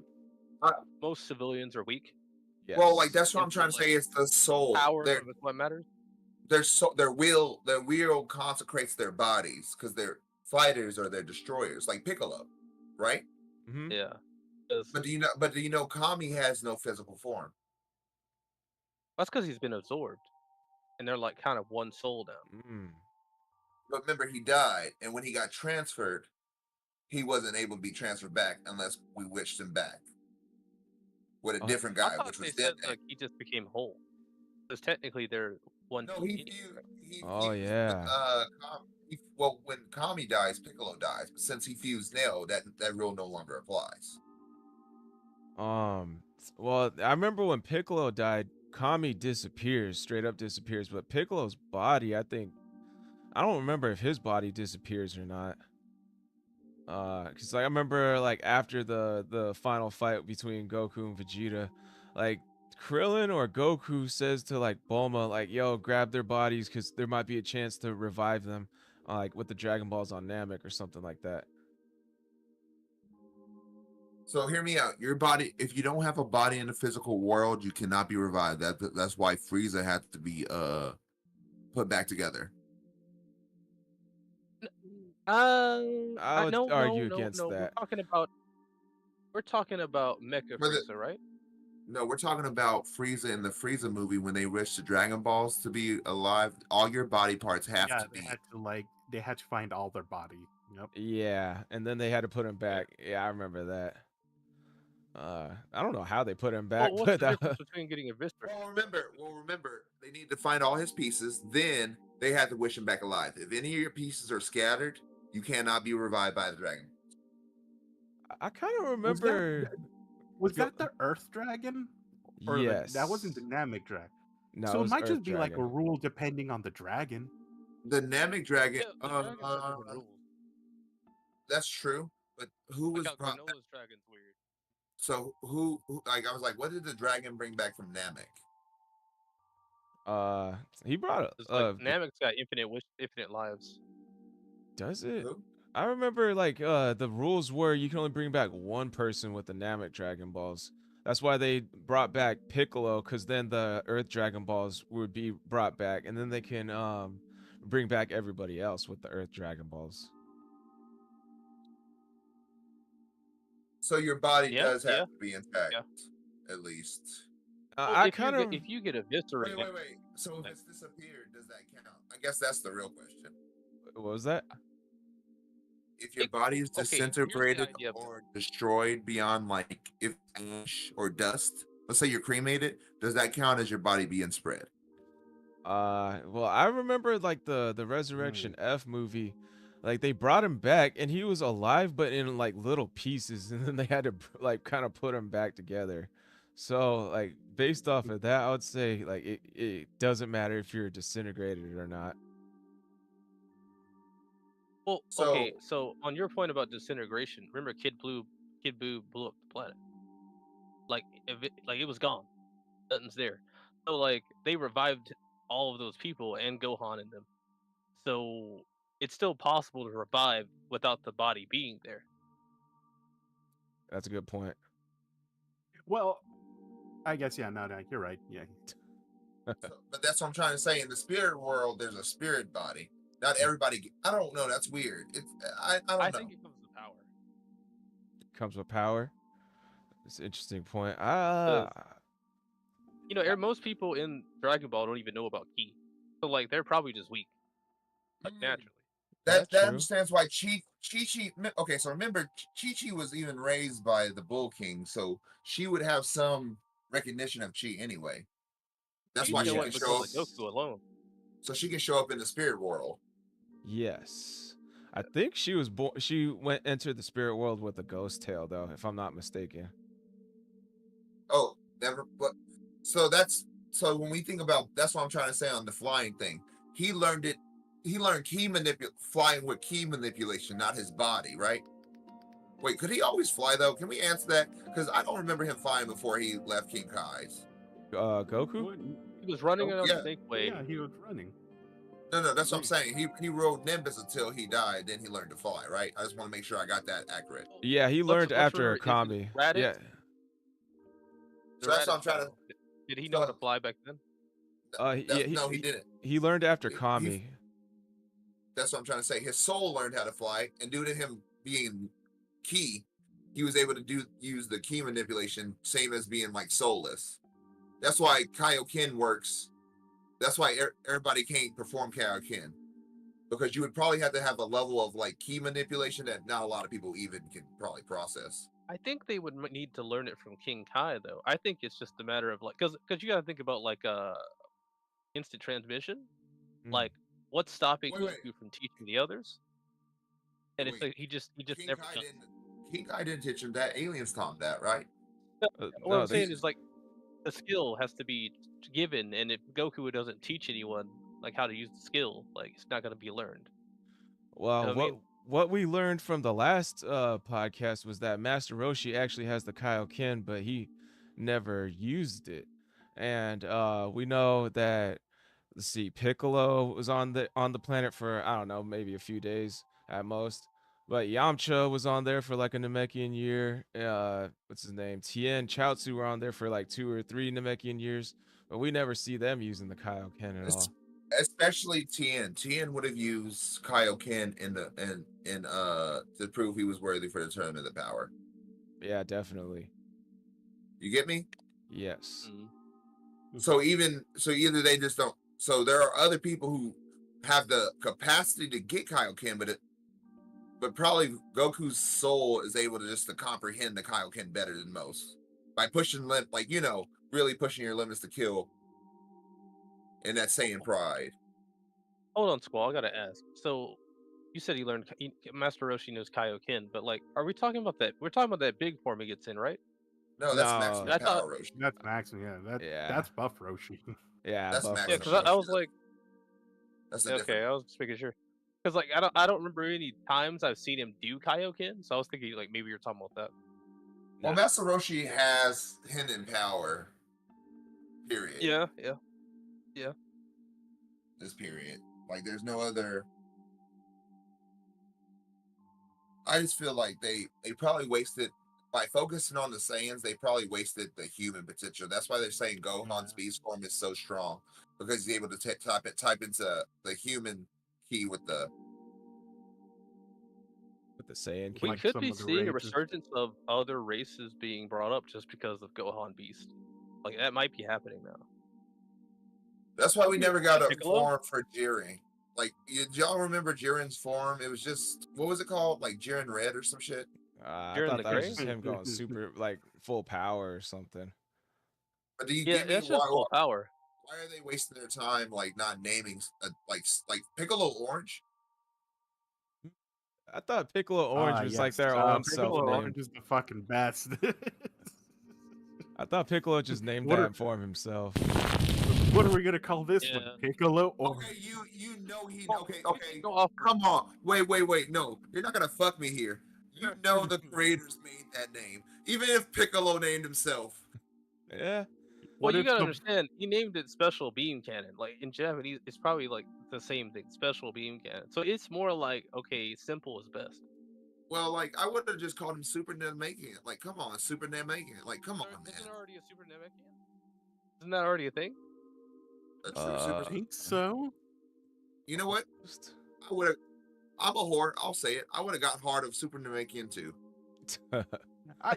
Uh, most civilians are weak. Well, like Yes. that's what I'm And so trying to like say. It's the soul. power is what matters. Their will consecrates their bodies because they're fighters or they're destroyers, like Piccolo, right? Hmm. Yeah. 'Cause But do you know Kami has no physical form? that's because he's been absorbed, and they're like kind of one soul now. Mm. But remember, he died, and when he got transferred, he wasn't able to be transferred back unless we wished him back with a Oh, different I guy, thought which they was said Dende. like he just became whole. Because technically they're one No, being he anyway, fused. right? oh Fused with yeah. well, when Kami dies, Piccolo dies. But since he fused Neo, that rule no longer applies. Well, I remember when Piccolo died, Kami disappears, straight up disappears, but Piccolo's body, I don't remember if his body disappears or not. Cause like I remember like after the final fight between Goku and Vegeta, like Krillin or Goku says to like Bulma, like, yo, grab their bodies because there might be a chance to revive them, like with the Dragon Balls on Namek or something like that. So hear me out. Your body, if you don't have a body in the physical world, you cannot be revived. That's why Frieza had to be put back together. I would No, argue against no. that. We're talking about Mecha For the, Frieza, right? no, we're talking about Frieza in the Frieza movie when they wish the Dragon Balls to be alive. All your body parts have Yeah, to be. they had to find all their body. Yep. Yeah, and then they had to put him Yeah. back. Yeah, I remember that. I don't know how they put him back, Well, what's but the difference between getting eviscerated? Remember, they need to find all his pieces. Then they had to wish him back alive. If any of your pieces are scattered, you cannot be revived by the dragon. I kind of Was that remember. was Go- that the Earth Dragon? Or that wasn't the Yes. Namek Dragon. No, So it it was might Earth just be like a Dragon. rule depending on the dragon. The Namek dragon. Yeah, the dragons have different rules. That's true. But who Like was how Granola's dragon's weird. so who? Like I was like, what did the dragon bring back from Namek? He brought It's like Namek's got infinite lives. does it? Who? I remember like the rules were you can only bring back one person with the Namek Dragon Balls. That's why they brought back Piccolo, because then the Earth Dragon Balls would be brought back, and then they can bring back everybody else with the Earth Dragon Balls. So your body Yeah, does have to be intact, yeah. at least. Well, I kind of if you get eviscerated, Wait. So if it's disappeared, does that count? I guess that's the real question. what was that? If your It- body is okay, here's the disintegrated idea of it. or destroyed beyond, like, if ash or dust, let's say you're cremated, does that count as your body being spread? Well, I remember like the Resurrection F movie, like they brought him back and he was alive, but in like little pieces, and then they had to like kind of put him back together. So like based off of that, I would say like it doesn't matter if you're disintegrated or not. Well, So okay, so on your point about disintegration, remember Kid Buu blew up the planet. Like like it was gone. Nothing's there. So like they revived all of those people and Gohan in them. So it's still possible to revive without the body being there. That's a good point. Well, I guess yeah. No, you're right. Yeah. but that's what I'm trying to say. In the spirit world, there's a spirit body. Not everybody. I don't know. That's weird. I don't I know. think it comes with power. Comes with power. It's an interesting point. 'Cause, most people in Dragon Ball don't even know about Ki. So like they're probably just weak. Like Mm, naturally. That's that true. understands why Chi. Okay, so remember, Chi was even raised by the Bull King, so she would have some recognition of Chi anyway. That's You why know she what can because show of up. Goku alone. So she can show up in the spirit world. Yes. I think she was born. She went entered the spirit world with a ghost tail, though, if I'm not mistaken. Oh, never. But so when we think about, that's what I'm trying to say on the flying thing. He learned it. He learned flying with key manipulation, not his body, right? Wait, could he always fly though? Can we answer that? Because I don't remember him flying before he left King Kai's. Goku. What? He was running on Yeah. Snake Way. Yeah, he was running. No, that's what I'm saying. He rode Nimbus until he died, then he learned to fly, right? I just want to make sure I got that accurate. Yeah, he learned Let's after remember, it was Kami. Raditz. Yeah. So that's what I'm trying to. Did he know how to fly back then? No, he didn't. He learned after He- Kami. That's what I'm trying to say. His soul learned how to fly, and due to him being key, he was able to use the key manipulation, same as being like soulless. That's why Kaioken works. That's why everybody can't perform Kaioken, because you would probably have to have a level of like key manipulation that not a lot of people even can probably process. I think they would need to learn it from King Kai though. I think it's just a matter of like because you got to think about like instant transmission. Mm. Like what's stopping Wait. Goku from teaching the others? And it's Wait. like he just King never Kai does. King Kai didn't teach him that. Aliens taught him that, right? What no, I'm they- saying is like the skill has to be given, and if Goku doesn't teach anyone like how to use the skill, like it's not going to be learned. Well, know what I mean? what we learned from the last podcast was that Master Roshi actually has the Kaioken, but he never used it. And we know that, let's see, Piccolo was on the planet for, I don't know, maybe a few days at most. But Yamcha was on there for like a Namekian year. What's his name? Tien, Chaozu were on there for like 2 or 3 Namekian years. But we never see them using the Kaioken at all. Especially Tien. Tien would have used Kaioken to prove he was worthy for the tournament of the power. Yeah, definitely. You get me? Yes. Mm-hmm. So either they just don't. So there are other people who have the capacity to get Kaioken, but probably Goku's soul is able to comprehend the Kaioken better than most by pushing really pushing your limits to kill. And that Saiyan pride. Hold on, Squall. I gotta ask. So, you said Master Roshi knows Kaioken, but like, are we talking about that? We're talking about that big form he gets in, right? No, that's No. maximum I thought- power, Roshi. That's Maximum. Yeah, Yeah. that's Buff Roshi. Yeah, That's buff max Yeah, Roshi. because I was like, That's the okay, difference. I was just making sure. Because like, I don't remember any times I've seen him do Kaioken, so I was thinking like maybe you're talking about that. Well, Master Roshi has hidden power. Period. Yeah. This period. Like, there's no other. I just feel like they probably wasted by focusing on the Saiyans, they probably wasted the human potential. That's why they're saying Gohan's beast form is so strong because he's able to type into the human key with the. Saiyan We key. Like could some be of the seeing a races. resurgence of other races being brought up just because of Gohan Beast. Like that might be happening now. That's why we never got a Piccolo? form for Jiren. Like, y'all remember Jiren's form? It was just, what was it called? Like Jiren Red or some shit? I Jiren thought the that was Gray? just him going super, like, full power or something. But do you Yeah, get me that's just full power. why are they wasting their time like not naming like Piccolo Orange? I thought Piccolo Orange was like their own Piccolo self-named. Orange is the fucking best. I thought Piccolo just named What that are- form himself. What are we gonna call this one? Yeah. Piccolo Orange. Okay, you know he Well, okay. Go off. Come on. Wait. No, you're not gonna fuck me here. You know the creators made that name. Even if Piccolo named himself. Yeah. Well, What you if gotta the- understand, he named it Special Beam Cannon. Like in Japanese, it's probably like the same thing, Special Beam Cannon. So it's more like, okay, simple is best. Well, like I would have just called him Super Namekian. Like, come on, Super Namekian. Like, come on, Isn't man. there already a Super Namekian? Isn't that already a thing? That's true. Super. think so? You know what? I would have. I'm a whore. I'll say it. I would have got hard of Super Namekian too. I,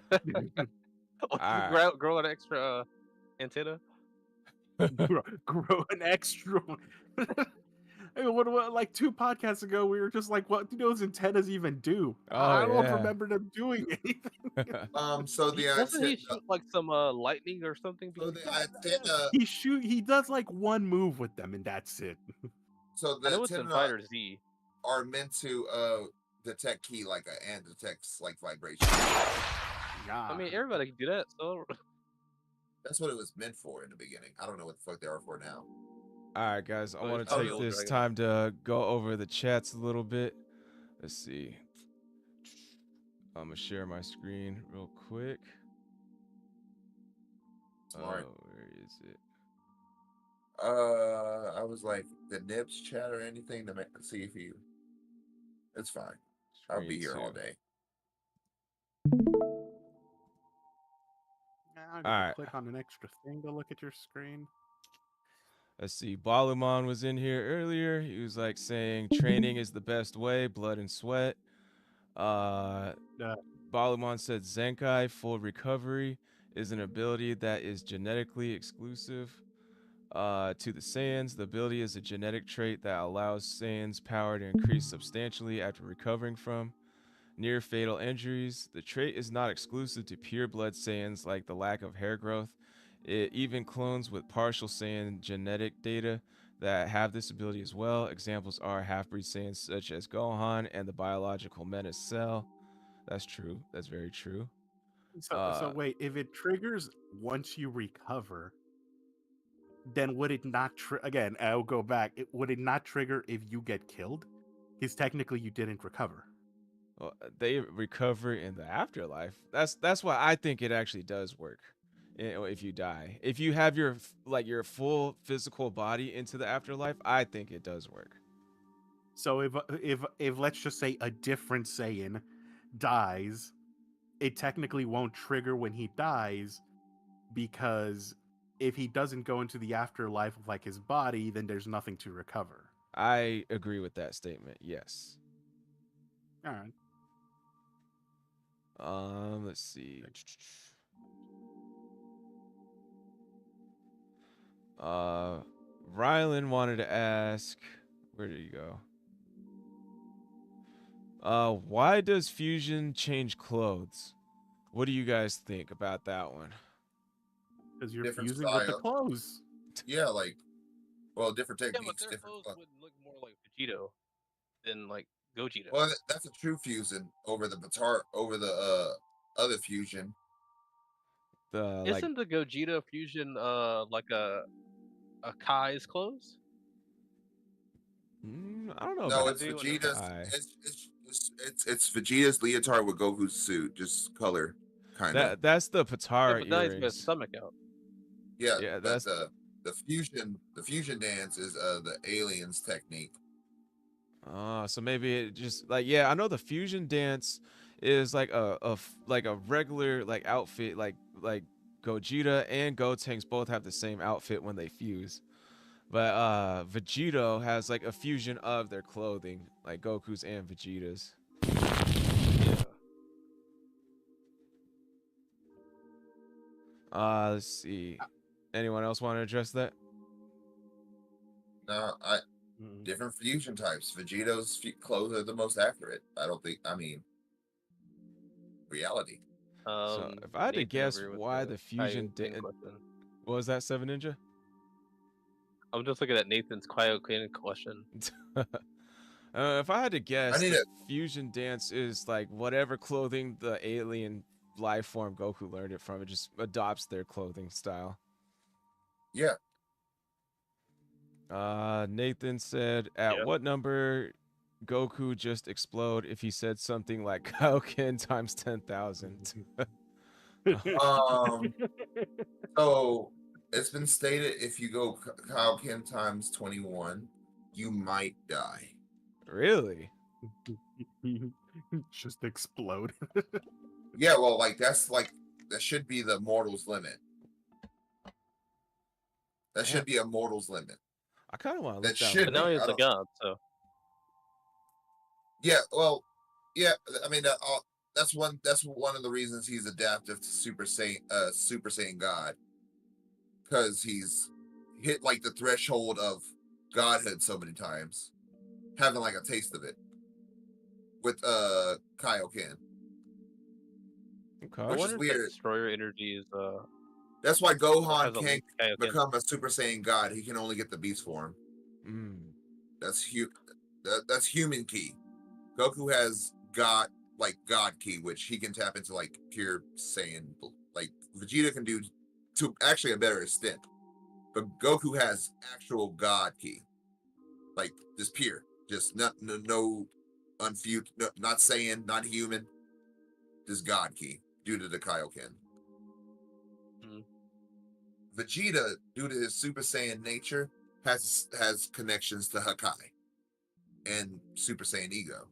Alright. Grow an extra antenna. grow an extra one. I mean, what, like 2 podcasts ago, we were just like, what do those antennas even do? I don't yeah. remember them doing anything. So the Doesn't he antenna. shoot like some lightning or something? So Because the antenna. He does like one move with them, and that's it. So I the know it's in antenna Fighter Z. are meant to detect key like and detects like vibration. Yeah. I mean, everybody can do that. So That's what it was meant for in the beginning. I don't know what the fuck they are for now. Alright, guys. I Well, want it's to probably take old this Dragon. time to go over the chats a little bit. Let's see. I'm going to share my screen real quick. Smart. Oh, where is it? I was like the Nibs chat or anything to see if you. It's fine. I'll be Screen here all 2. day. I'm All right. click on an extra thing to look at your screen. Let's see. Baluman was in here earlier. He was like saying training is the best way, blood and sweat. Baluman said Zenkai full recovery is an ability that is genetically exclusive to the Saiyans. The ability is a genetic trait that allows Saiyans' power to increase substantially after recovering from near fatal injuries. The trait is not exclusive to pure blood Saiyans like the lack of hair growth. It even clones with partial Saiyan genetic data that have this ability as well. Examples are half-breed Saiyans such as Gohan and the biological menace Cell. That's true. That's very true. So wait, if it triggers once you recover, then would it not again, I'll go back. Would it not trigger if you get killed? Because technically you didn't recover. Well, they recover in the afterlife. That's why I think it actually does work. If you die, if you have your your full physical body into the afterlife, I think it does work. So if let's just say a different Saiyan dies, it technically won't trigger when he dies, because if he doesn't go into the afterlife of like his body, then there's nothing to recover. I agree with that statement. Yes. All right. Let's see. Rylan wanted to ask, where did he go? Why does fusion change clothes? What do you guys think about that one? Because you're Different fusing with the style. clothes. Yeah, like, well, different yeah, but techniques, their different. clothes would look more like Vegito than like Gogeta. Well, that's a true fusion over the other fusion. The Isn't the Gogeta fusion like a Kai's clothes? I don't know No, about it's do Vegeta's. Kai. It's Vegeta's leotard with Goku's suit, just color, kind of. That's the Yeah, Patara but now he's got his earrings. stomach out. Yeah, Yeah, but that's the fusion dance is the aliens technique. so maybe it just I know the fusion dance is like like a regular like outfit, like Gogeta and Gotenks both have the same outfit when they fuse. But Vegito has like a fusion of their clothing, like Goku's and Vegeta's. Yeah. Let's see. Anyone else want to address that? No, different fusion types. Vegeto's clothes are the most accurate. I don't think. I mean, reality. So if I had to Nathan guess over with why the fusion Kaioken didn't, question. what was that, Seven Ninja? I'm just looking at Nathan's Kaioken question. If I had to guess, need the it. fusion dance is like whatever clothing the alien life form Goku learned it from. It just adopts their clothing style. Yeah. Nathan said, at Yeah. what number Goku just explode if he said something like Kaioken times 10,000? So it's been stated if you go Kaioken times 21, you might die. Really? Just explode. Yeah, well, like that should be the mortal's limit. That should be a mortal's limit. I kind of want to That look that should But one now up. he's a god, so Yeah, well, yeah. I mean, that's one of the reasons he's adaptive to Super Saiyan God, because he's hit like the threshold of godhood so many times, having like a taste of it with Kaioken. Okay. I Which is wonder if that weird. destroyer energy is That's why Gohan has a can't link to Kaioken. become a Super Saiyan God. He can only get the beast form. That's that's human key. Goku has God key, which he can tap into like pure Saiyan. Like Vegeta can do to actually a better extent, but Goku has actual God key, like just pure, just no unfused, not Saiyan, not human, just God key due to the Kaioken. Vegeta, due to his Super Saiyan nature, has connections to Hakai and Super Saiyan Ego.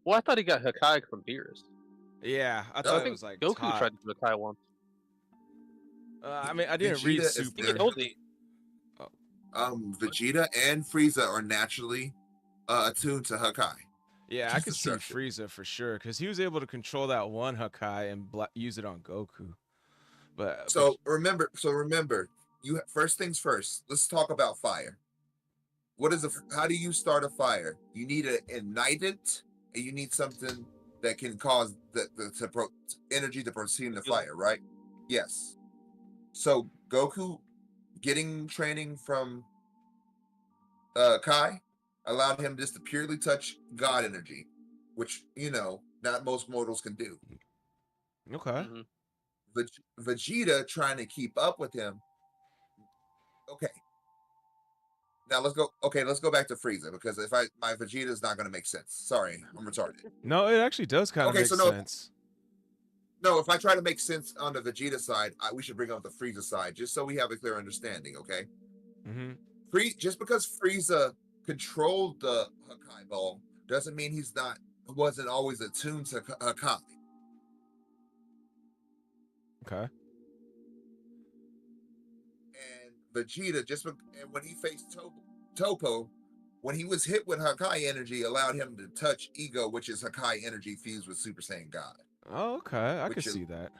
Well, I thought he got Hakai from Beerus. Yeah, I I thought it think was like Goku top. tried to do Hakai once. I mean, I didn't read Vegeta is Super. Totally. Vegeta and Frieza are naturally attuned to Hakai. Yeah, I Just could see destruction. Frieza for sure because he was able to control that one Hakai and use it on Goku. But So remember, you first things first. Let's talk about fire. How do you start a fire? You need an ignitant, and you need something that can cause the energy to proceed in the fire, right? Yes. So Goku getting training from Kai allowed him just to purely touch God energy, which not most mortals can do. okay. Vegeta trying to keep up with him. Okay. Now let's go. Okay, let's go back to Frieza because my Vegeta is not going to make sense. Sorry, I'm retarded. No, it actually does kind of make sense. No, if I try to make sense on the Vegeta side, we should bring up the Frieza side just so we have a clear understanding. Okay. Just because Frieza controlled the Hakai ball doesn't mean he wasn't always attuned to Hakai. Okay. And Vegeta, and when he faced Topo, when he was hit with Hakai energy, allowed him to touch Ego, which is Hakai energy fused with Super Saiyan God. Oh, okay. I can see that.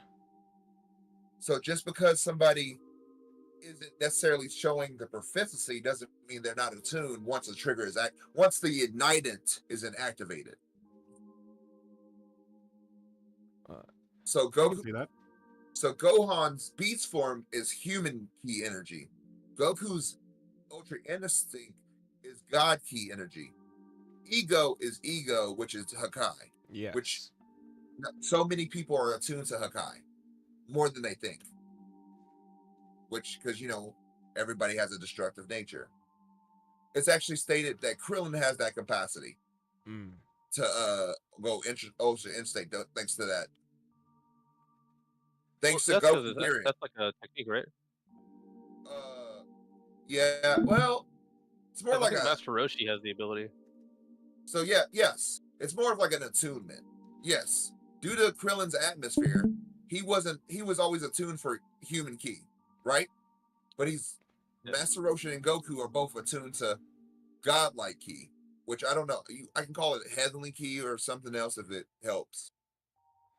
So just because somebody isn't necessarily showing the proficiency doesn't mean they're not attuned once the trigger is once the ignitant isn't activated. So Gohan's beast form is human key energy. Goku's Ultra Instinct is God key energy. Ego is Ego, which is Hakai. Yes. Which so many people are attuned to Hakai more than they think. Which, because everybody has a destructive nature. It's actually stated that Krillin has that capacity to go Ultra Instinct. Thanks to that. Thanks to Goku. That's like a technique, right? Yeah. Well, it's more like Master Roshi has the ability. So yes, it's more of like an attunement. yes, due to Krillin's atmosphere, he was always attuned for human ki, right? But Yeah. Master Roshi and Goku are both attuned to godlike ki, which I don't know. I can call it heavenly ki or something else if it helps.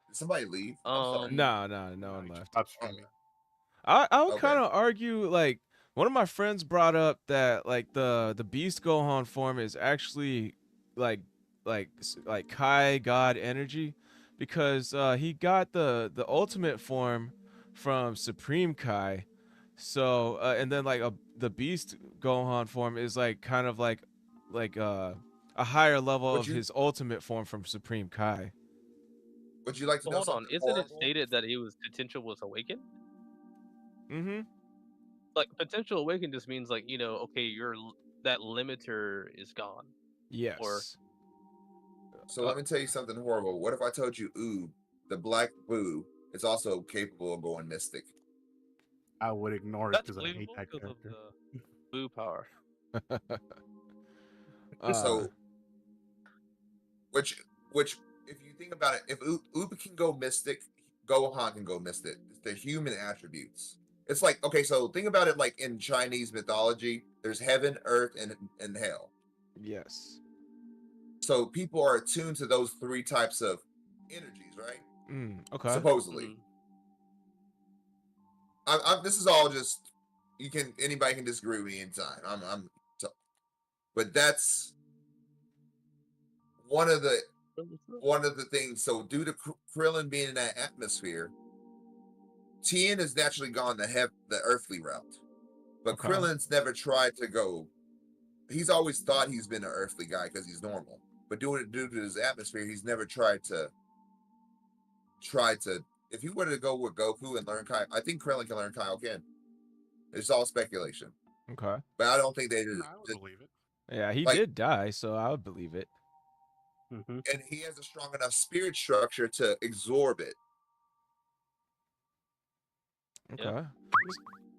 Did somebody leave? I'm sorry. No one No, you left. stopped streaming. I would Okay. kind of argue like one of my friends brought up that like the Beast Gohan form is actually like like Kai God energy because he got the ultimate form from Supreme Kai. So and then like the Beast Gohan form is like kind of like a higher level Would of you his ultimate form from Supreme Kai. would you like to Well, know hold on. something Isn't it horrible? stated that his potential was awakened? Mm-hmm. Like potential awakened just means like okay, that limiter is gone. Or Yes. So let me tell you something horrible. What if I told you, ooh, the black boo is also capable of going mystic? I would ignore it that's because I hate believable that because of character. the blue power. uh, So which if you think about it, if Upa can go mystic, Gohan can go mystic. It's the human attributes. It's like, okay, so think about it like in Chinese mythology, there's heaven, earth, and hell. yes. So people are attuned to those three types of energies, right? Okay. Supposedly. Mhm. This is all just anybody can disagree with me anytime. But that's one of the things. So due to Krillin being in that atmosphere, Tien has naturally gone the earthly route, but Okay. Krillin's never tried to go. He's always thought he's been an earthly guy because he's normal, but due to his atmosphere, he's never tried to. If he were to go with Goku and learn Kai, I think Krillin can learn Kaioken. It's all speculation, Okay. but I don't think they No, I would believe it. Yeah, he like. did die, so I would believe it. Mm-hmm. And he has a strong enough spirit structure to absorb it. Yeah. Okay.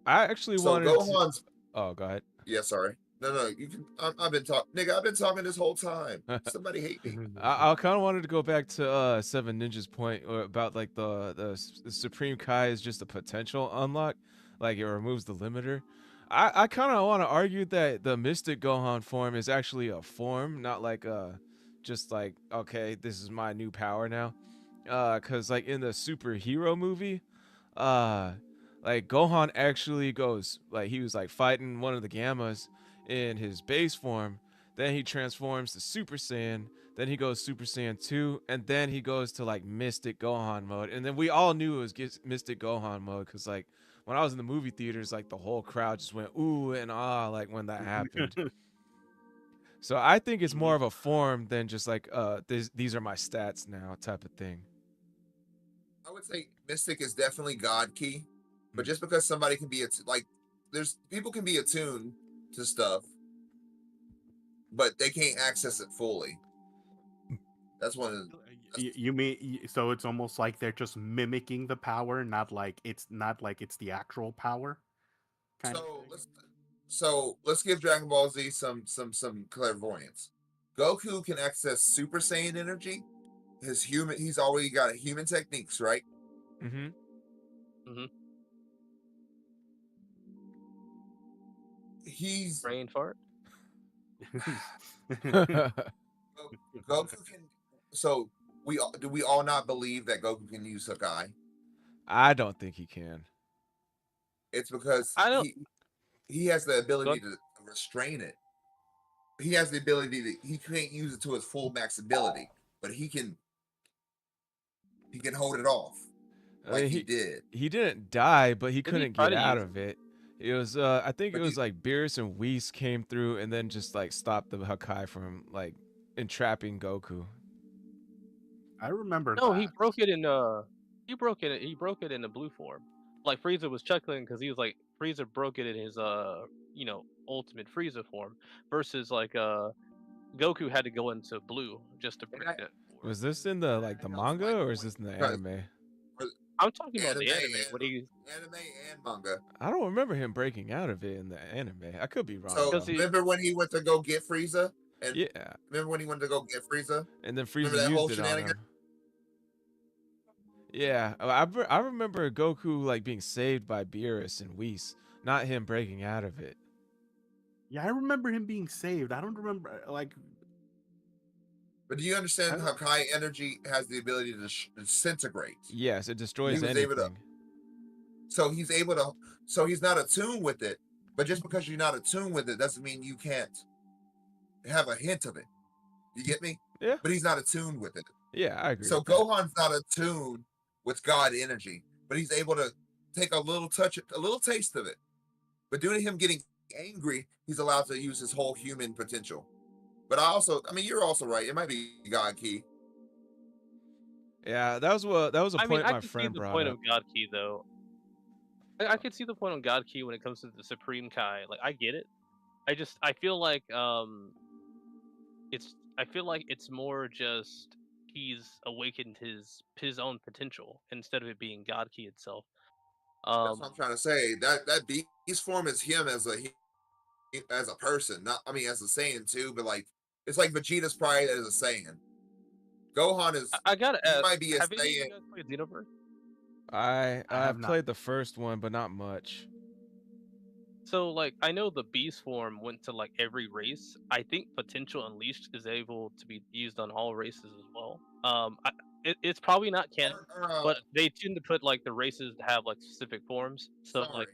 I actually So wanted to. Gohan's. Oh, go ahead. Yeah, sorry. No. You can. I've been talking, nigga. I've been talking this whole time. Somebody hate me. I kind of wanted to go back to Seven Ninjas' point about like the Supreme Kai is just a potential unlock, like it removes the limiter. I kind of want to argue that the Mystic Gohan form is actually a form, not like just like okay, this is my new power now. Cause like in the superhero movie, uh, like Gohan actually goes like he was like fighting one of the Gammas in his base form. Then he transforms to Super Saiyan. Then he goes Super Saiyan 2, and then he goes to like Mystic Gohan mode. And then we all knew it was Mystic Gohan mode because like when I was in the movie theaters, like the whole crowd just went ooh and ah like when that happened. So I think it's more of a form than just like these are my stats now type of thing. I would say Mystic is definitely God key, but Mm. just because somebody can be there's people can be attuned to stuff, but they can't access it fully. That's one of the. You mean so it's almost like they're just mimicking the power, not like it's the actual power, kind of thing. Let's give Dragon Ball Z some clairvoyance. Goku can access Super Saiyan energy. He's already got human techniques, right? Mm-hmm. Mhm. He's Brain fart. Goku can. So do we all not believe that Goku can use Hakai? I don't think he can. It's because I don't. he has the Go ability ahead. to restrain it. He has the ability he can't use it to his full max ability, but he can hold it off I like mean, he did. he didn't die, but he Did he couldn't try get to out use of it? it. It was I think it But was like Beerus and Whis came through and then just like stopped the Hakai from like entrapping Goku. I remember No, he that. broke it in. He broke it. He broke it in the blue form. Like Frieza was chuckling because he was like Frieza broke it in his ultimate Frieza form versus like Goku had to go into blue just to break that form. Was this in the like the manga or is this in the anime? I'm talking about Anime the anime when he and manga. I don't remember him breaking out of it in the anime. I could be wrong. So Because he- remember when he went to go get Frieza? And Yeah, remember when he went to go get Frieza? and then Remember Frieza that whole used it on shenanigan? him. Yeah, I remember Goku like being saved by Beerus and Whis, not him breaking out of it. Yeah, I remember him being saved. I don't remember like But do you I understand how don't. Kai energy has the ability to disintegrate? Yes, it He destroys was able to, anything. so he's able to, so he's not attuned with it. But just because you're not attuned with it doesn't mean you can't have a hint of it. You get me? Yeah, But he's not attuned with it. yeah, I agree So with that. Gohan's not attuned with God energy, but he's able to take a little touch, a little taste of it. But due to him getting angry, he's allowed to use his whole human potential. But I mean, you're also right. It might be God key. Yeah, that was a I mean, point I my can see friend the brought point up. of God Key though. I can see the point on God Key when it comes to the Supreme Kai. Like, I get it. I feel like I feel like it's more just he's awakened his own potential instead of it being God Key itself. That's what I'm Um, trying to say. That beast form is him as a person, not I mean as a Saiyan too, but like it's like Vegeta's pride as a Saiyan. Gohan is I gotta he ask, might be a have any of Saiyan. you guys played Xenoverse? I have I've not. played the first one, but not much. So, like, I know the beast form went to like every race. I think Potential Unleashed is able to be used on all races as well. It's probably not canon, Or, but they tend to put like the races that have like specific forms. So, like, sorry,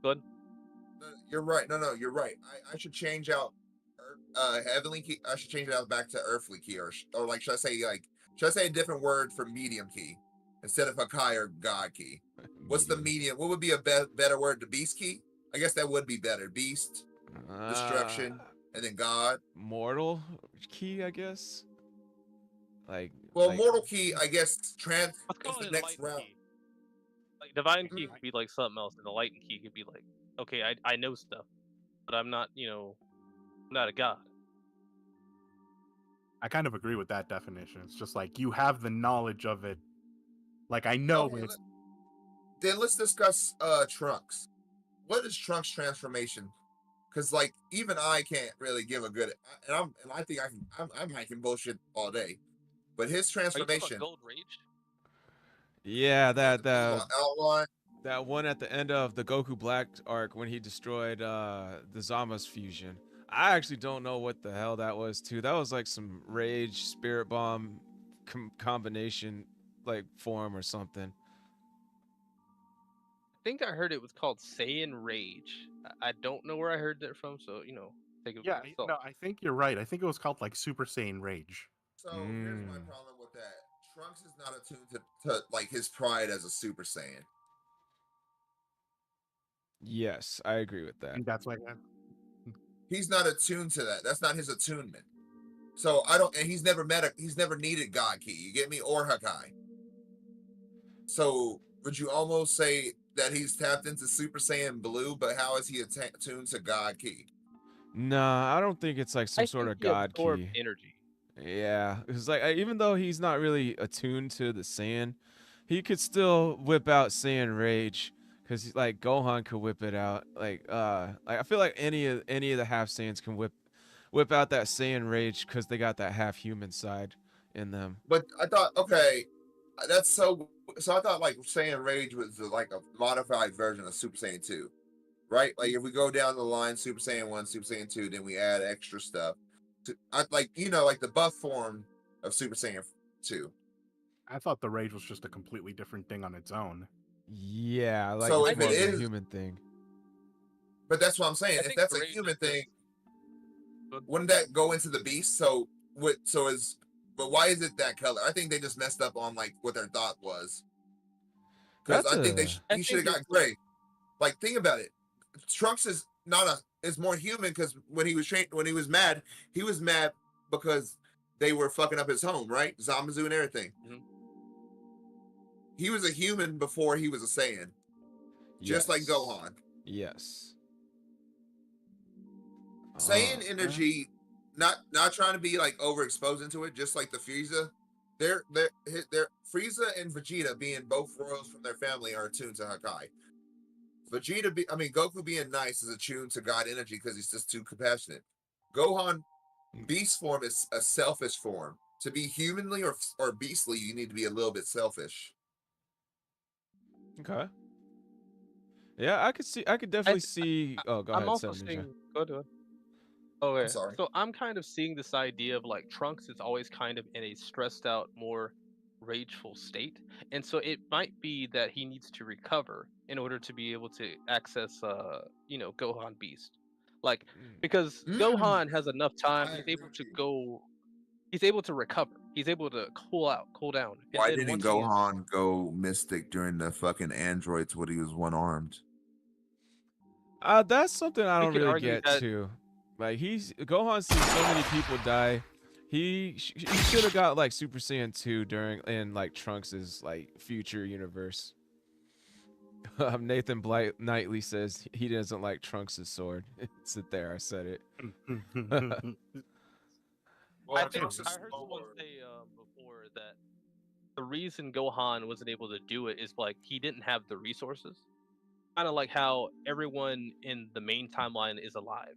good. you're right. No, you're right. I should change out heavenly key. I should change it out back to earthly key, or like should I say a different word for medium key instead of Hakai or God key? What's the Medium. medium? What would be a better word? The beast key? I guess that would be better. Beast, Uh, destruction, and then God. Mortal key, I guess. Like, Well, like, mortal key, I guess, trans Let's is call the it next Enlightened round. Key. Like, Divine Key Mm, could be like something else, and Enlightened Key could be like, okay, I know stuff, but I'm not, I'm not a god. I kind of agree with that definition. It's just like you have the knowledge of it. Like I know Okay, it. then let's discuss Trunks. What is Trunks' transformation? Because like even I can't really give a good, and I think I'm making bullshit all day. But his Are you talking about transformation, Gold Rage? yeah, yeah, the blue outline. that one at the end of the Goku Black arc when he destroyed the Zama's fusion. I actually don't know what the hell that was too. That was like some Rage Spirit Bomb combination like form or something. I think I heard it was called Saiyan Rage. I don't know where I heard that from, so take it with a Yeah, grain of salt. no, I think you're right. I think it was called like Super Saiyan Rage. So here's my Mm. problem with that. Trunks is not attuned to like his pride as a Super Saiyan. Yes, I agree with I that. think that's like He's not attuned to that. That's not his attunement. So I don't, and he's never needed God Key. You get me, or Hakai. So would you almost say that he's tapped into Super Saiyan Blue, but how is he attuned to God Key? Nah, I don't think it's like some I sort think of he god absorbed key. energy. Yeah, it's like even though he's not really attuned to the Saiyan, he could still whip out Saiyan Rage because like Gohan could whip it out. Like I feel like any of the half Saiyans can whip out that Saiyan Rage because they got that half human side in them. But I thought, okay, that's so. So I thought like Saiyan Rage was like a modified version of Super Saiyan 2, right? Like if we go down the line, Super Saiyan 1, Super Saiyan 2, then we add extra stuff. Like like the buff form of Super Saiyan 2. I thought the Rage was just a completely different thing on its own. Yeah, like So it's I if it more of think a is, human thing. but that's what I'm saying. I If think that's the a Rage human is thing, good. wouldn't that go into the beast? So what? So is but why is it that color? I think they just messed up on like what their thought was. Because That's I think a I he should think have got it's gray. Like think about it. Trunks is not a is more human because when he was mad because they were fucking up his home, right? Zamazu and everything. Mhm. He was a human before he was a Saiyan, just like yes, Gohan. yes. Saiyan energy, not trying to be like overexposed into it, just like the Frieza. They're Frieza and Vegeta being both royals from their family are attuned to Hakai. Goku being nice is attuned to God energy because he's just too compassionate. Gohan beast form is a selfish form. To be humanly or beastly, you need to be a little bit selfish. Okay. Yeah, I could I definitely th- see. Oh, go I'm ahead, also 7 Ninja. seeing. Go ahead. I'm Okay, sorry. so I'm kind of seeing this idea of like Trunks is always kind of in a stressed out, more rageful state, and so it might be that he needs to recover in order to be able to access, Gohan Beast, like Mm. because Mm, Gohan has enough time. I He's agree able with to you. go. He's able to recover. He's able to cool down, and Why then didn't once he is, Gohan go Mystic during the fucking androids when he was one armed? That's something I we don't could really argue get that. to. Like Gohan's seen so many people die. He should have got like Super Saiyan 2 during in like Trunks's like future universe. Nathan Blight Knightley says he doesn't like Trunks' sword. Sit there, I said it. Well, I think Trunks I is heard someone slower. say before that the reason Gohan wasn't able to do it is like he didn't have the resources. Kind of like how everyone in the main timeline is alive,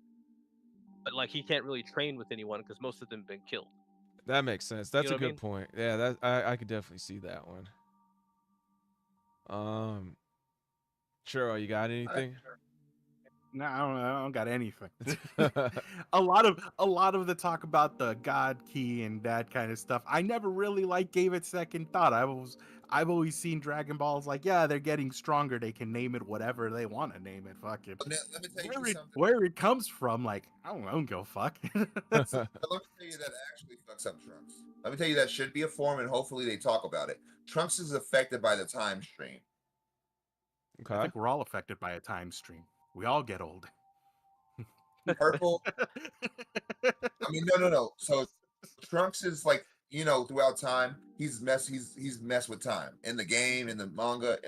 but like he can't really train with anyone because most of them been killed. That makes sense. You That's know a what I good mean? point. Yeah, that I could definitely see that one. Um, Churro, you got I, anything? No, I don't got anything. A lot of the talk about the God key and that kind of stuff, I never really gave it second thought. I've always seen Dragon Balls like, yeah, they're getting stronger. They can name it whatever they want to name it. Fuck it. let me tell you Where it something. where it comes from, I don't go fuck. That's- Let me tell you that actually fucks up Trunks. Let me tell you that should be a form, and hopefully they talk about it. Trunks is affected by the time stream. I Okay. think we're all affected by a time stream. We all get old. Purple. I mean, no. So Trunks is like, throughout time, he's messed with time in the game, in the manga,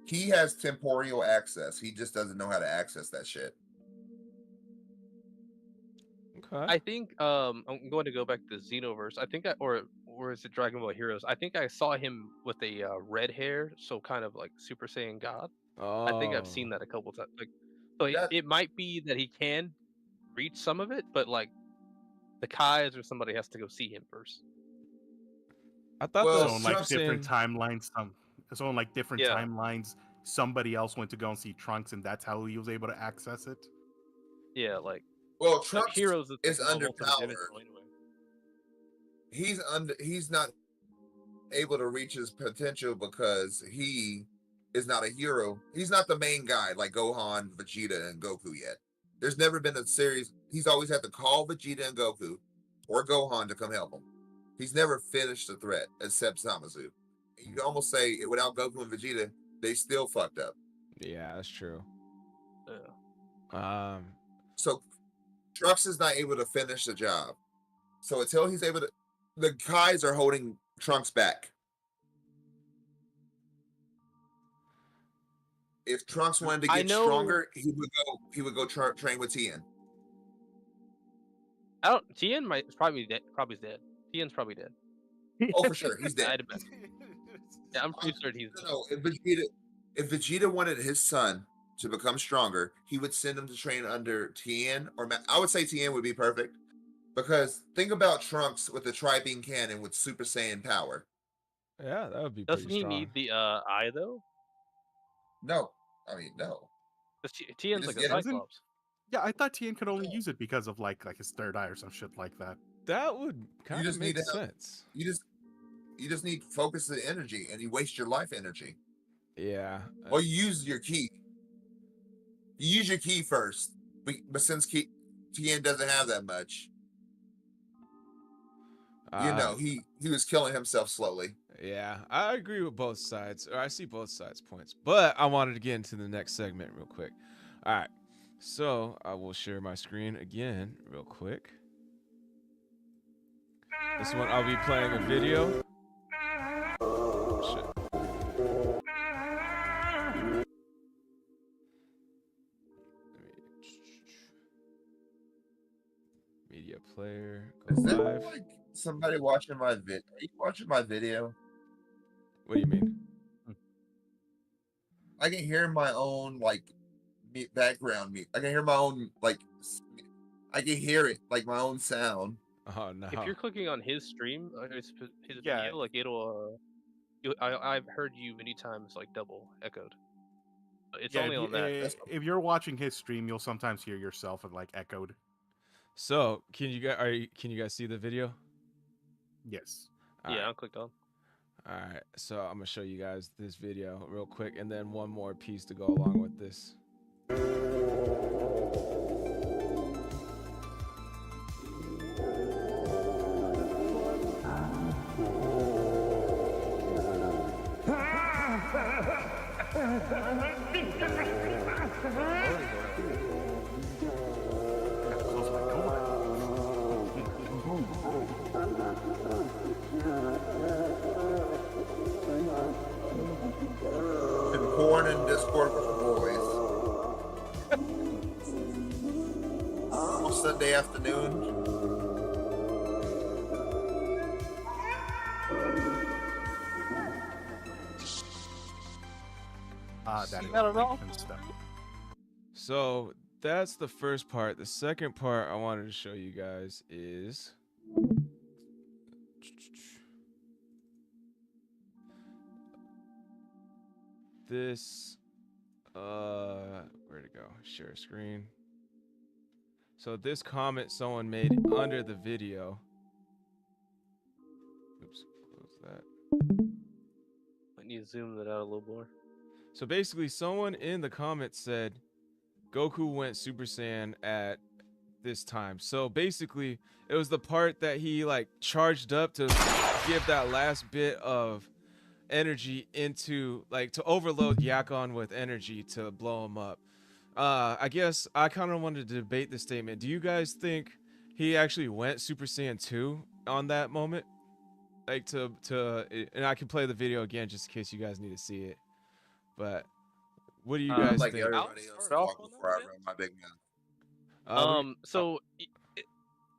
he has temporal access. He just doesn't know how to access that shit. Okay. I think I'm going to go back to Xenoverse. I think or is it Dragon Ball Heroes? I think I saw him with a red hair, so kind of like Super Saiyan God. I think I've Oh, seen that a couple times. Like, so That it might be that he can reach some of it, but like the Kais or somebody has to go see him first. I thought the So well, in Super Trunks. different Saiyan. timelines, different Yeah, timelines, somebody else went to go and see Trunks, and that's how he was able to access it. yeah, like Well, Trunks Heroes is like is underpowered. multi-dimensional anyway. He's not able to reach his potential because he is not a hero. He's not the main guy like Gohan, Vegeta, and Goku yet. There's never been a series. He's always had to call Vegeta and Goku or Gohan to come help him. He's never finished the threat except Zamasu. You can almost say without Goku and Vegeta, they still fucked up. Yeah, that's true. Yeah. Um, So Trunks is not able to finish the job. So until he's able to, the Kais are holding Trunks back. If Trunks wanted to I get know. stronger, he would go train with Tien. I don't. Tien might probably dead. Probably dead. Tien's probably dead. Oh, for sure, he's dead. I'd imagine. Yeah, I'm pretty certain he's dead. No, if Vegeta wanted his son to become stronger, he would send him to train under Tien I would say Tien would be perfect because think about Trunks with the Tri-Beam Cannon with Super Saiyan power. yeah, that would be pretty Doesn't he strong. need the eye though? No, I mean no. Because You Tien's just like a get it. Doesn't? Cyclops. Yeah, I thought Tien could only No. use it because of like his third eye or some shit like that. That would You kind of just need make to have. sense. You just need focus the energy, and you waste your life energy. Yeah. Well, you use your key. You use your key first, but since Tien doesn't have that much, Uh, he was killing himself slowly. yeah, I agree with both sides, or I see both sides' points. But I wanted to get into the next segment real quick. All right, so I will share my screen again real quick. This one I'll be playing a video. Oh, shit. Media player, go Is that live. like somebody watching my vid? Are you watching my video? What do you mean? I can hear my own background. I can hear my own I can hear it like my own sound. Oh no. If you're clicking on his stream, his Yeah. video, like it'll I've heard you many times like double echoed. It's Yeah, only on that. if you're watching his stream, you'll sometimes hear yourself and like echoed. So can you guys see the video? Yes. All Yeah, right. I clicked on. All right, so I'm gonna show you guys this video real quick, and then one more piece to go along with this. Close my door. Been born in Discord with the boys. Almost Sunday afternoon. That I don't know. information stuff. So that's the first part. The second part I wanted to show you guys is this. Where'd it go? Share screen. So this comment someone made under the video. Oops, close that. I need to zoom that out a little more. So basically, someone in the comments said Goku went Super Saiyan at this time. So basically, it was the part that he like charged up to give that last bit of energy into like to overload Yakon with energy to blow him up. I guess I kind of wanted to debate this statement. Do you guys think he actually went Super Saiyan 2 on that moment? Like and I can play the video again just in case you guys need to see it. But what do you guys Like think? everybody else start off talk on before I that, run my big mouth. So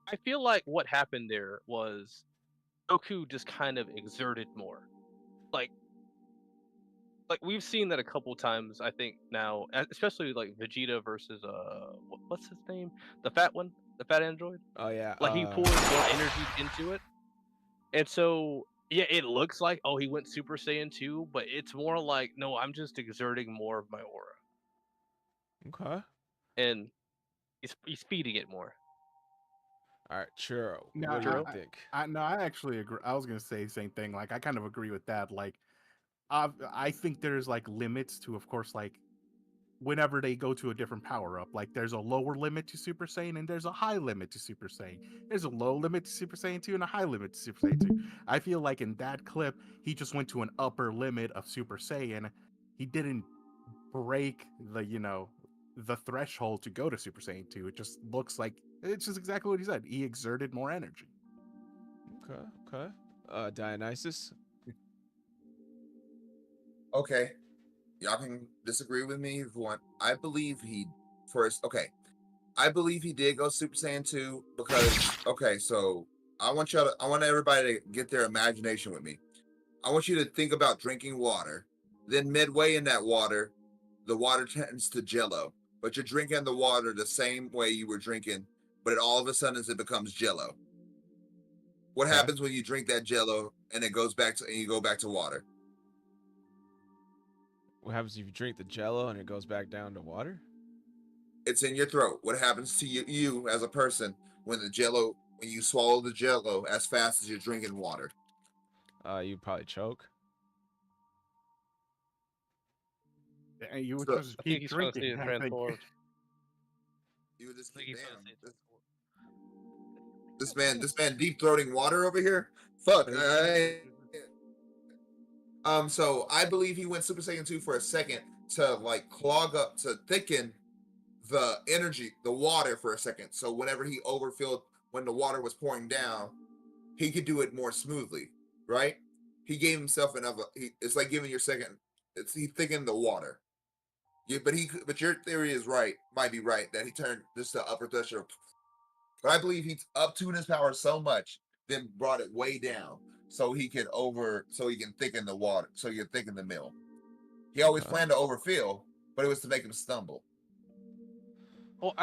I feel like what happened there was Goku just kind of exerted more. Like we've seen that a couple times, I think now, especially like Vegeta versus what's his name, the fat one, the fat android. Oh yeah. Like he pours more energy into it, and so yeah, it looks like he went Super Saiyan 2, but it's more like no, I'm just exerting more of my aura, Okay. and he's feeding it more. All right, Churro. No, What do you Churro? think? I actually agree. I was gonna say the same thing. Like, I kind of agree with that. Like, I think there's like limits to, of course, like whenever they go to a different power up. Like, there's a lower limit to Super Saiyan and there's a high limit to Super Saiyan. There's a low limit to Super Saiyan 2 and a high limit to Super Saiyan 2. I feel like in that clip, he just went to an upper limit of Super Saiyan. He didn't break the threshold to go to Super Saiyan 2. It just looks like it's just exactly what he said. He exerted more energy. Okay. Dionysus. Okay. Y'all can disagree with me if you want. I believe he I believe he did go Super Saiyan 2 because so I want everybody to get their imagination with me. I want you to think about drinking water. Then midway in that water, the water turns to jello. But you're drinking the water the same way you were drinking, but all of a sudden it becomes jello. What Okay. happens when you drink that jello and you go back to water? What happens if you drink the Jello and it goes back down to water? It's in your throat. What happens to you as a person when you swallow the jello as fast as you're drinking water? You'd probably choke. And you would So, just I think keep he's trying to see drinking. it I think. transformed. you would just I think keep he's trying to see it damn. This man deep throating water over here. Fuck. So I believe he went Super Saiyan 2 for a second to like clog up, to thicken the energy, the water for a second. So whenever he overfilled, when the water was pouring down, he could do it more smoothly, right? He gave himself it's like giving your second. He thickened the water. Yeah, but your theory is right, might be right, that he turned just to upper threshold. But I believe he's up to his power so much, then brought it way down so he can thicken the water, so he can thicken the mill. He always Okay. planned to overfill, but it was to make him stumble. Well,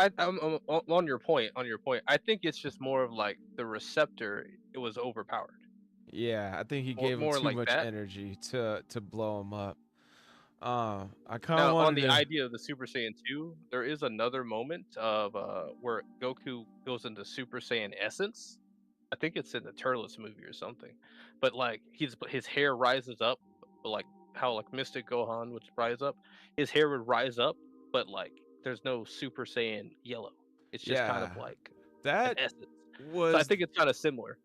on your point. On your point, I think it's just more of like the receptor. It was overpowered. Yeah, I think he More, gave him more too like much that. energy to blow him up. I kind of Now, on wanted the to. idea of the Super Saiyan 2, there is another moment of where Goku goes into Super Saiyan Essence. I think it's in the Turles movie or something. But like his hair rises up, like how like Mystic Gohan would rise up. His hair would rise up, but like there's no Super Saiyan yellow. It's just kind of Yeah, like an that essence. So I was think it's kind of similar.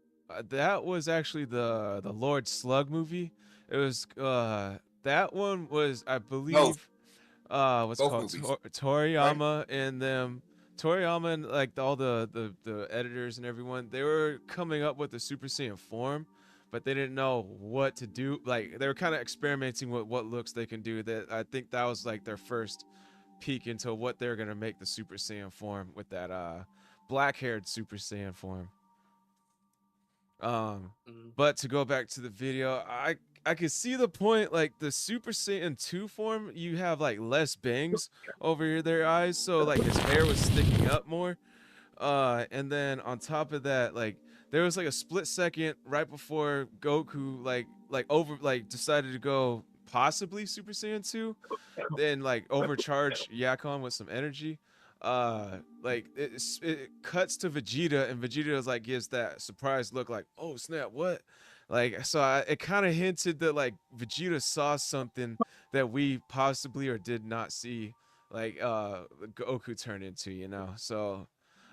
that was actually the Lord Slug movie. It was that one was, I Both, believe, what's it both called, movies, right? Toriyama and them. Toriyama and like all the editors and everyone, they were coming up with the Super Saiyan form, but they didn't know what to do. Like they were kind of experimenting with what looks they can do. That I think that was like their first peek into what they're gonna make the Super Saiyan form with that black-haired Super Saiyan form. Um, Mm. but to go back to the video, I could see the point. Like the Super Saiyan 2 form, you have like less bangs over their eyes, so like his hair was sticking up more. And then on top of that, like there was like a split second right before Goku like decided to go possibly Super Saiyan 2, then like overcharge Yakon with some energy. Like it cuts to Vegeta, and Vegeta like gives that surprised look, like, oh snap, what? Like, so it kind of hinted that like Vegeta saw something that we possibly or did not see, like Goku turn into, you know. So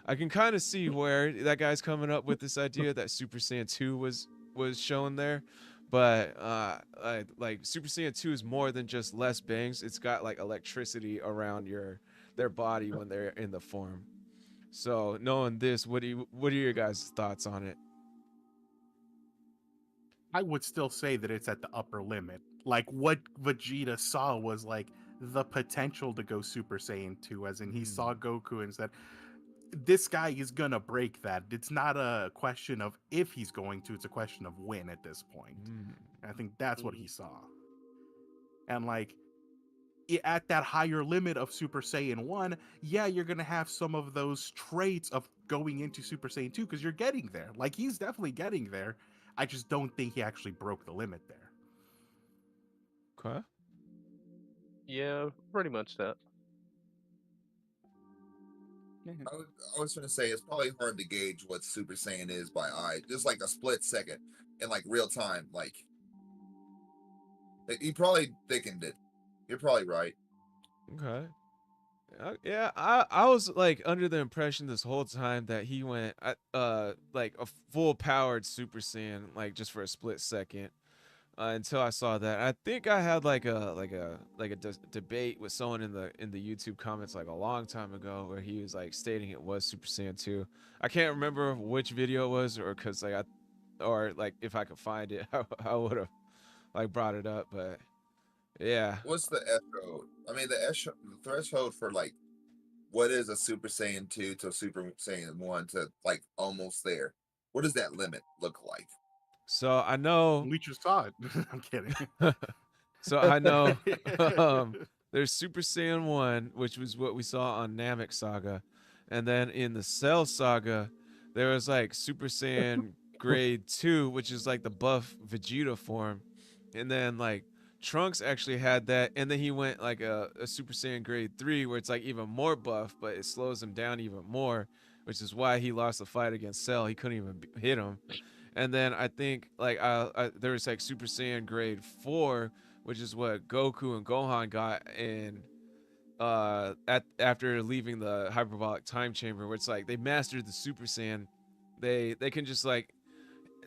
I can kind of see where that guy's coming up with this idea that Super Saiyan 2 was shown there. But like Super Saiyan 2 is more than just less bangs. It's got like electricity around their body when they're in the form. So knowing this, what are your guys' thoughts on it? I would still say that it's at the upper limit. Like what Vegeta saw was like the potential to go Super Saiyan 2, as in he saw Goku and said, this guy is gonna break that. It's not a question of if he's going to, it's a question of when at this point. Mm. And I think that's what he Mm. saw. And like at that higher limit of Super Saiyan 1, yeah, you're gonna have some of those traits of going into Super Saiyan 2 because you're getting there. Like he's definitely getting there. I just don't think he actually broke the limit there. Okay. Yeah, pretty much that. I was gonna say it's probably hard to gauge what Super Saiyan is by eye. Just like a split second in like real time. Like he probably thickened it. You're probably right. Okay. Yeah, I was like under the impression this whole time that he went like a full powered Super Saiyan, like just for a split second, until I saw that. I think I had like a debate with someone in the YouTube comments like a long time ago where he was like stating it was Super Saiyan 2. I can't remember which video it was, or cuz like or like if I could find it, I would have like brought it up, but yeah. What's the threshold? I mean, the threshold for like what is a Super Saiyan 2 to Super Saiyan 1 to like almost there. What does that limit look like? So I know We just saw it. I'm kidding. So I know there's Super Saiyan 1, which was what we saw on Namek Saga. And then in the Cell Saga, there was like Super Saiyan Grade 2, which is like the buff Vegeta form. And then like Trunks actually had that. And then he went like a Super Saiyan Grade 3, where it's like even more buff, but it slows him down even more, which is why he lost the fight against Cell. He couldn't even hit him. And then I think like there was like Super Saiyan Grade 4, which is what Goku and Gohan got in at after leaving the hyperbolic time chamber, where it's like they mastered the Super Saiyan. They can just like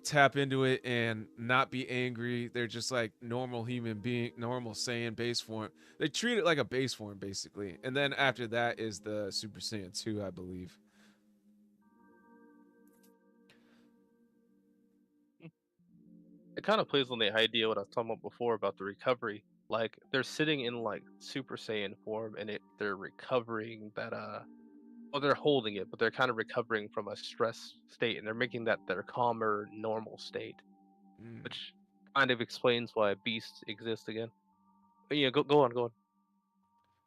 tap into it and not be angry. They're just like normal human being, normal Saiyan base form. They treat it like a base form basically. And then after that is the Super Saiyan 2, I believe. It kind of plays on the idea what I was talking about before about the recovery. Like they're sitting in like Super Saiyan form, and they're recovering that well, they're holding it, but they're kind of recovering from a stress state, and they're making that their calmer, normal state, Mm. which kind of explains why beasts exist again. But yeah, go on, go on.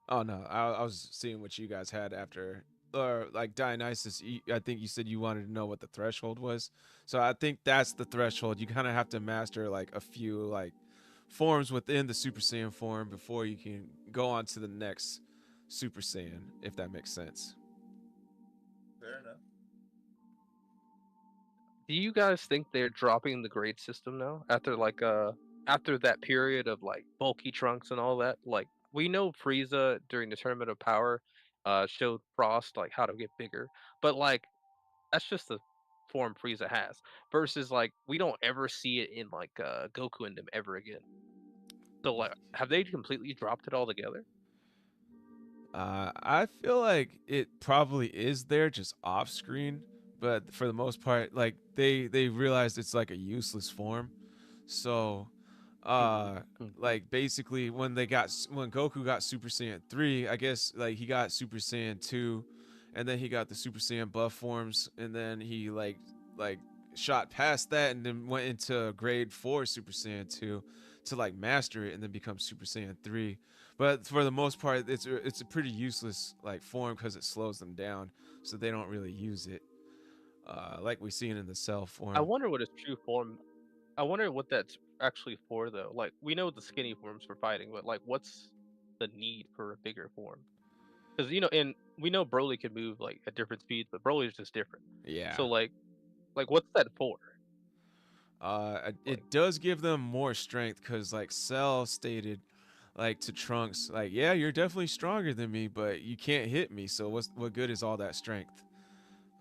Oh no, I was seeing what you guys had after or like Dionysus, I think you said you wanted to know what the threshold was. So I think that's the threshold. You kind of have to master like a few like forms within the Super Saiyan form before you can go on to the next Super Saiyan, if that makes sense. Fair enough. Do you guys think they're dropping the grade system now after that period of like bulky trunks and all that? Like we know Frieza during the Tournament of Power showed Frost like how to get bigger, but like that's just the form Frieza has. Versus like we don't ever see it in like Goku and them ever again. So like have they completely dropped it altogether? I feel like it probably is there just off screen, but for the most part, like they realized it's like a useless form. So, uh, like basically when Goku got Super Saiyan 3, I guess like he got Super Saiyan 2, and then he got the Super Saiyan buff forms, and then he like shot past that and then went into grade 4 Super Saiyan 2 to like master it and then become Super Saiyan 3. But for the most part, it's a pretty useless like form because it slows them down, so they don't really use it. Like we seen in the Cell I form. wonder what his true form. I wonder what that's actually for though. Like we know the skinny forms for fighting, but like what's the need for a bigger form? Because and we know Broly can move like at different speeds, but Broly is just different. Yeah. So like what's that for? Like It does give them more strength because like Cell stated, like to Trunks, like yeah, you're definitely stronger than me, but you can't hit me. So what good is all that strength?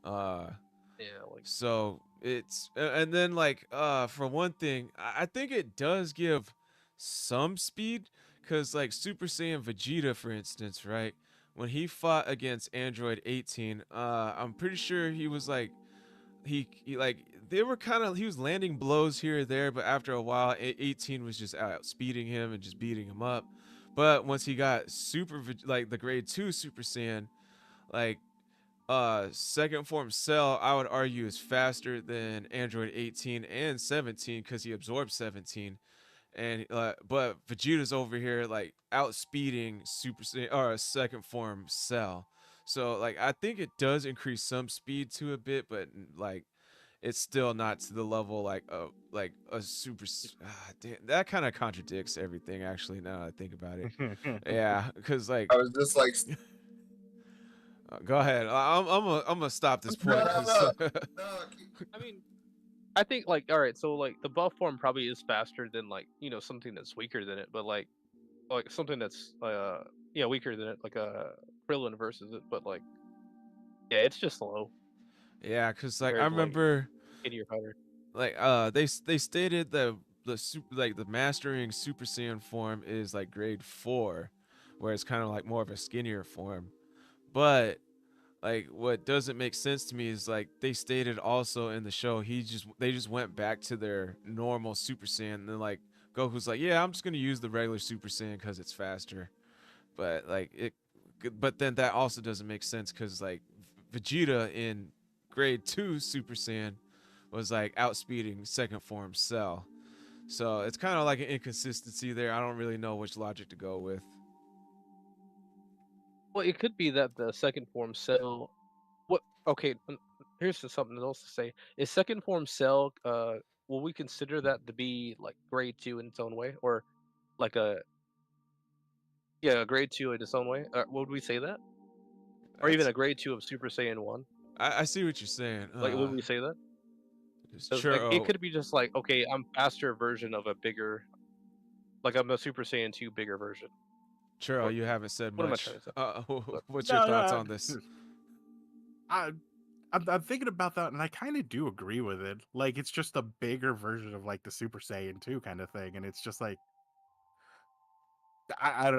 Uh, yeah, like so it's and then like for one thing, I think it does give some speed because like Super Saiyan Vegeta, for instance, right? When he fought against Android 18, I'm pretty sure he was like he like they were kind of he was landing blows here or there, but after a while 18 was just out speeding him and just beating him up. But once he got like the grade 2 Super Saiyan, like second form Cell, I would argue is faster than Android 18 and 17 because he absorbed 17. And but Vegeta's over here like outspeeding Super Saiyan or second form Cell. So like I think it does increase some speed to a bit, but like it's still not to the level like a damn, that kind of contradicts everything actually now that I think about it. Yeah, because like I was just like, go ahead. I'm gonna stop this no, point no, because no, no. I mean I think like all right, so like the buff form probably is faster than like something that's weaker than it, but like something that's yeah weaker than it, like a Krillin versus it, but like yeah, it's just slow yeah, because like I compared to like remember skinnier fighter. like they stated the super like the mastering Super Saiyan form is like grade 4, where it's kind of like more of a skinnier form. But like what doesn't make sense to me is like they stated also in the show they just went back to their normal Super Saiyan and then like Goku's like, yeah, I'm just gonna use the regular Super Saiyan because it's faster. But like but then that also doesn't make sense because like Vegeta in grade 2 Super Saiyan was like outspeeding second form Cell. So it's kind of like an inconsistency there. I don't really know which logic to go with. Well, it could be that the second form Cell. What? Okay, here's something else to say. Is second form Cell? Will we consider that to be like grade two in its own way, or like a yeah, a grade two in its own way? Would we say that, or even That's a grade two of Super Saiyan one? I see what you're saying. Like, would we say that? Sure. Like, it could be just like, okay, I'm faster version of a bigger, like I'm a Super Saiyan two bigger version. Churro, Or you haven't said what am I much. trying to say? But What's your No, thoughts no. on this? I, I'm thinking about that, and I kind of do agree with it. Like, it's just a bigger version of like the Super Saiyan 2 kind of thing, and it's just like I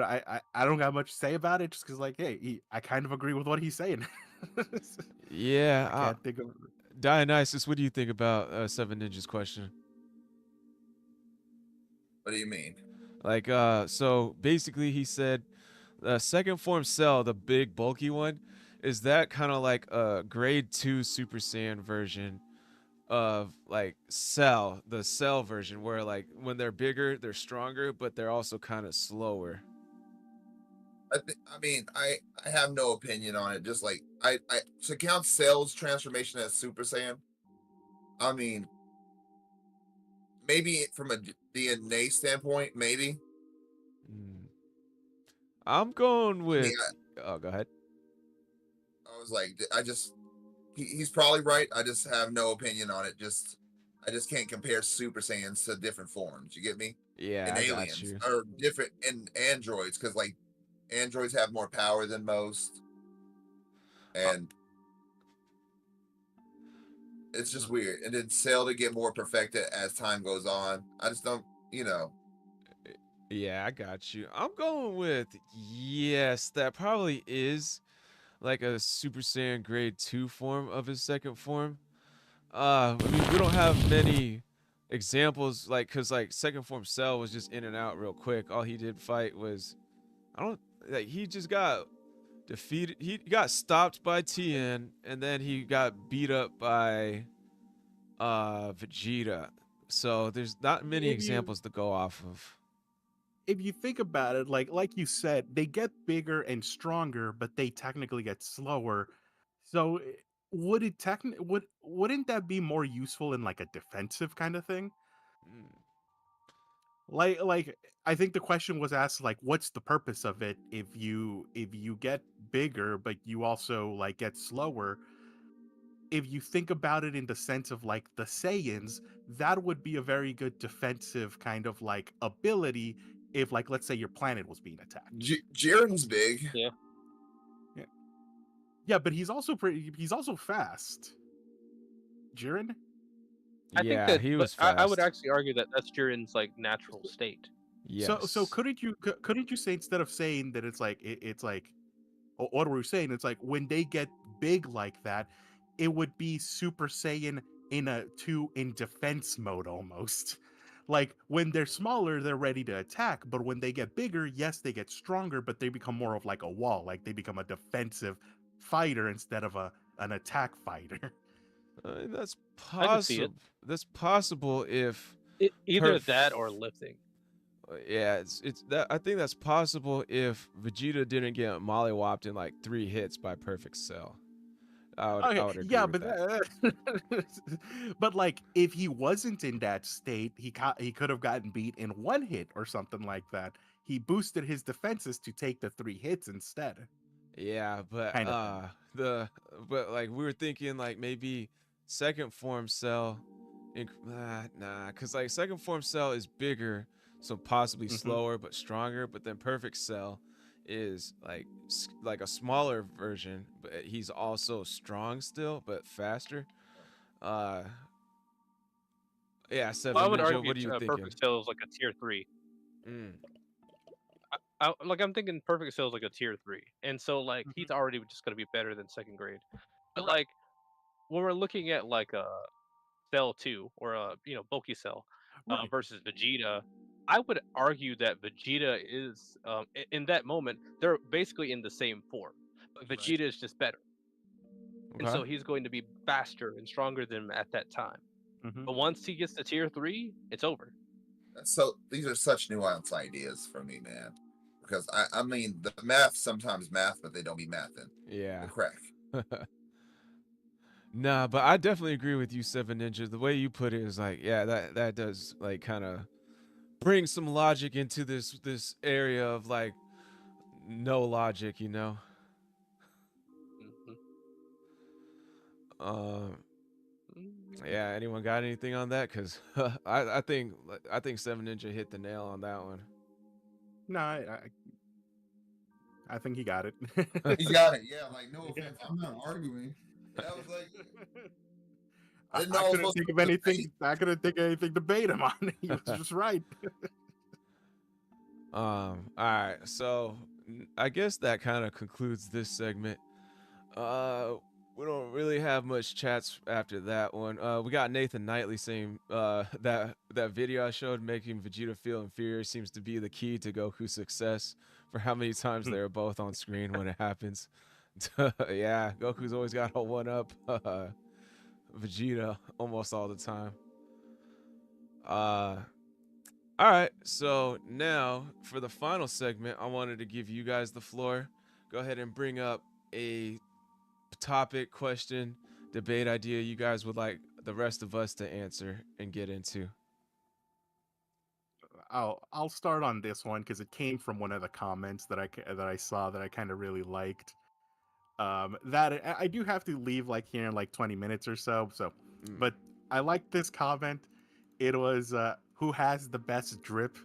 don't got much to say about it, just because like, hey, I kind of agree with what he's saying. Yeah, I can't think of. Dionysus, what do you think about Seven Ninjas question? What do you mean? Like, so basically, he said the second form Cell, the big bulky one, is that kind of like a grade 2 Super Saiyan version of like Cell, the Cell version, where like when they're bigger, they're stronger, but they're also kind of slower. I mean, I have no opinion on it. Just like I to count Cell's transformation as Super Saiyan. I mean, maybe from a DNA standpoint, maybe. Mm. I'm going I mean, with. Oh, go ahead. I was like, he's probably right. I just have no opinion on it. I just can't compare Super Saiyans to different forms. You get me? Yeah, And I got aliens you. or different and androids, because like androids have more power than most, Uh, and it's just weird. And then Cell to get more perfected as time goes on. I just don't, you know. yeah, I got you. I'm going with yes. That probably is like a Super Saiyan Grade 2 form of his second form. I mean, we don't have many examples, like, cause like second form Cell was just in and out real quick. All he did fight was, I don't, like, he just got defeated. He got stopped by Tien, and then he got beat up by Vegeta. So there's not many If you examples to go off of. if you think about it, like you said, they get bigger and stronger, but they technically get slower. So would it wouldn't that be more useful in like a defensive kind of thing? Mm, Like I think the question was asked like what's the purpose of it if you get bigger but you also like get slower. If you think about it in the sense of like the Saiyans, that would be a very good defensive kind of like ability if like let's say your planet was being attacked. Jiren's big. Yeah. Yeah. Yeah, but he's also fast. Jiren? I think yeah, that, he but was I would fast. actually argue that that's Jiren's like natural state. So Yes. couldn't you say instead of saying that it's like it's like what were we saying? It's like when they get big like that, it would be Super Saiyan in defense mode almost. Like when they're smaller, they're ready to attack, but when they get bigger, yes, they get stronger, but they become more of like a wall, like they become a defensive fighter instead of an attack fighter. That's I could see it. possible. That's possible if Either perf. that or lifting. Yeah, it's that. I think that's possible if Vegeta didn't get mollywopped in like 3 hits by Perfect Cell. I Okay, would agree yeah, with but that. but like if he wasn't in that state, he could have gotten beat in one hit or something like that. He boosted his defenses to take the 3 hits instead, Yeah, but kind of thing. like we were thinking like maybe second form Cell, nah, cause like second form Cell is bigger, so possibly Hmm. slower but stronger. But then Perfect Cell is like like a smaller version, but he's also strong still, but faster. Uh, yeah, Well, I Seven would Ninja. argue What are you thinking? Perfect Cell is like a tier 3. Mm, Like I'm thinking Perfect Cell is like a tier 3, and so like Hmm. he's already just gonna be better than second grade. But Right. like when we're looking at like a Cell 2 or a Bulky Cell Right. versus Vegeta, I would argue that Vegeta is in that moment they're basically in the same form, but Right. Vegeta is just better, and okay. so he's going to be faster and stronger than him at that time. Hmm. But once he gets to tier 3, it's over. So these are such nuanced ideas for me, man. Because I mean, the math sometimes math, but they don't be mathing. The Yeah. crack. Nah, but I definitely agree with you, Seven Ninja. The way you put it is like, yeah, that does like kind of bring some logic into this area of like no logic, you know. Mhm. Um, Mm. yeah. Anyone got anything on that? Cause I think Seven Ninja hit the nail on that one. No, I think he got it. He got it. Yeah, like no Yeah. offense, I'm not arguing. I was like, I I, didn't know I I was couldn't supposed to think of debate. anything. I couldn't think of anything to bait him on. He was just right. All right. So I guess that kind of concludes this segment. Uh, we don't really have much chats after that one. We got Nathan Knightley saying that video I showed making Vegeta feel inferior seems to be the key to Goku's success for how many times they're both on screen when it happens. Yeah, Goku's always got a one up Vegeta almost all the time. Uh, All right, so now for the final segment, I wanted to give you guys the floor. Go ahead and bring up a topic, question, debate idea you guys would like the rest of us to answer and get into. I'll start on this one because it came from one of the comments that I saw that I kind of really liked. That I do have to leave like here in like 20 minutes or so. Mm. But I like this comment. It was who has the best drip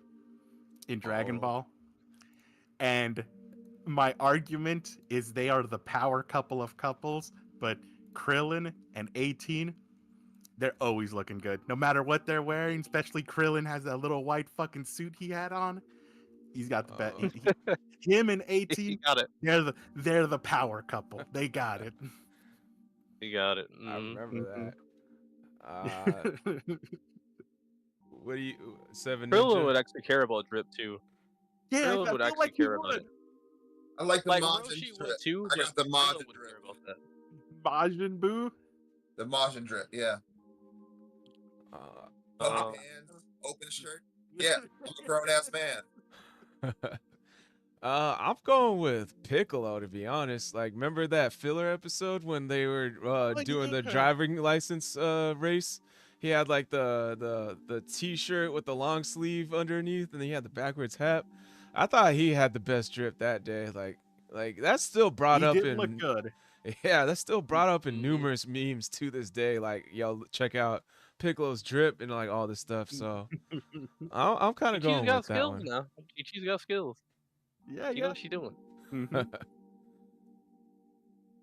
in Dragon Oh. Ball, and my argument is they are the power couple of couples, but Krillin and 18, they're always looking good. No matter what they're wearing, especially Krillin has that little white fucking suit he had on. He's got the best. Him and You 18, got it. they're the power couple. They got it. You got it. I Mhm. remember that. What do you, Seven Krillin Ninja? would actually care about drip too. Yeah, Krillin I would feel actually like he care about would. it. I like the Like Majin Roshi would drip. too, I but got the Krillin Majin would care drip. about that. Majin Buu. The Majin drip, yeah. Uh, Pump Uh, hands, open shirt. Yeah, I'm a grown ass man. I'm going with Piccolo to be honest. Like, remember that filler episode when they were doing the yeah. driving license race? He had like the t-shirt with the long sleeve underneath, and then he had the backwards hat. I thought he had the best drip that day. Like that's still brought He up did look in good. yeah, that's still brought up in Mhm. numerous memes to this day. Like, yo, check out Piccolo's drip and like all this stuff. So I'm kind of Ichi's going got with that skills one. now. Ichi's got skills. Yeah, She knows what she's doing. Mhm.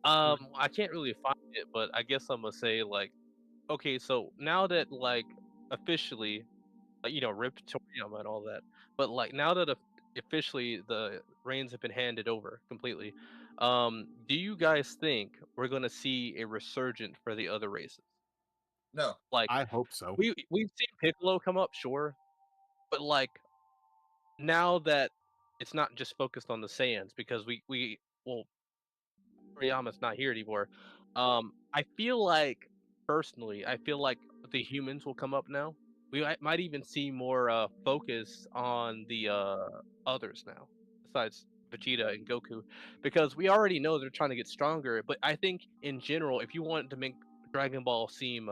I can't really find it, but I guess I'm gonna say like, okay, so now that like officially, like Rip Toriyama and all that, but like now that officially the reins have been handed over completely, do you guys think we're gonna see a resurgent for the other races? No. Like I hope so. we've seen Piccolo come up, sure, but like now that it's not just focused on the Saiyans because we well Toriyama's not here anymore. I feel like personally, I feel like the humans will come up now. We might even see more focus on the others now, besides Vegeta and Goku, because we already know they're trying to get stronger. But I think in general, if you want to make Dragon Ball seem,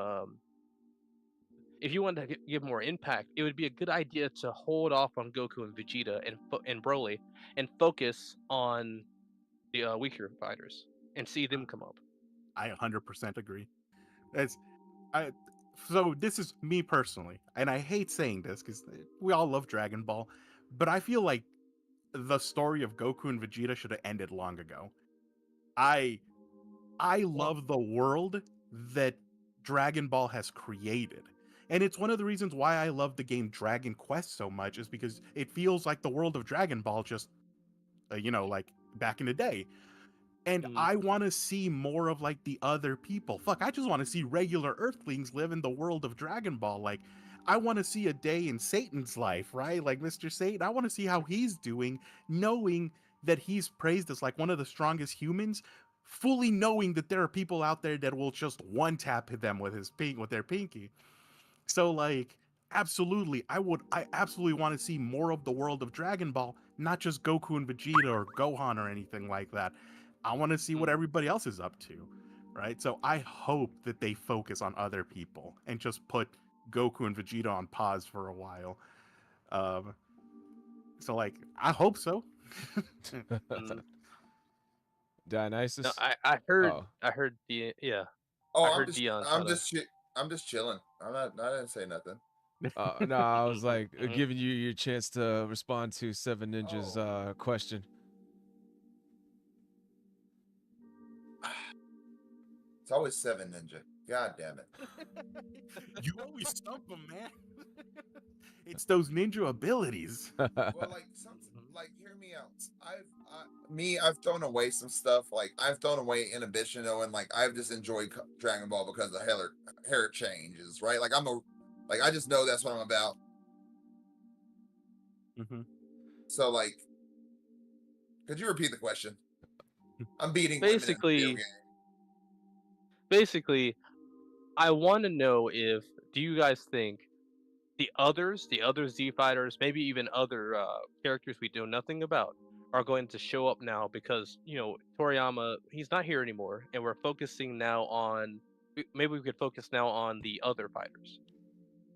if you want to give more impact, it would be a good idea to hold off on Goku and Vegeta and Broly, and focus on the weaker fighters and see them come up. I 100% agree. It's I so this is me personally, and I hate saying this because we all love Dragon Ball, but I feel like the story of Goku and Vegeta should have ended long ago. I I love the world that Dragon Ball has created. And it's one of the reasons why I love the game Dragon Quest so much is because it feels like the world of Dragon Ball just like back in the day. And Mm. I want to see more of like the other people. Fuck, I just want to see regular earthlings live in the world of Dragon Ball. Like, I want to see a day in Satan's life, right? Like Mr. Satan. I want to see how he's doing, knowing that he's praised as like one of the strongest humans, fully knowing that there are people out there that will just one tap them with their pinky. So like absolutely, I absolutely want to see more of the world of Dragon Ball, not just Goku and Vegeta or Gohan or anything like that. I want to see what Mm. everybody else is up to, right? So I hope that they focus on other people and just put Goku and Vegeta on pause for a while. Um, so like I hope so. Mm. No, Dionysus. I heard Oh, the yeah. Oh, I heard Dion trying to. I'm just chilling. I didn't say nothing. no, I was Mhm, like mhm. giving you your chance to respond to Seven Ninja's Oh. question. It's always Seven Ninja. God damn it. You always stump them, man. It's those ninja abilities. Well, like like hear me out. I've thrown away some stuff. Like I've thrown away inhibition, and like I've just enjoyed Dragon Ball because the hair changes, right? Like I just know that's what I'm about. Mhm. So like, could you repeat the question? I'm beating women in the video game. Basically, I want to know if do you guys think the other Z fighters, maybe even other characters we know nothing about, are going to show up now because Toriyama, he's not here anymore, and we're focusing now on. Maybe we could focus now on the other fighters.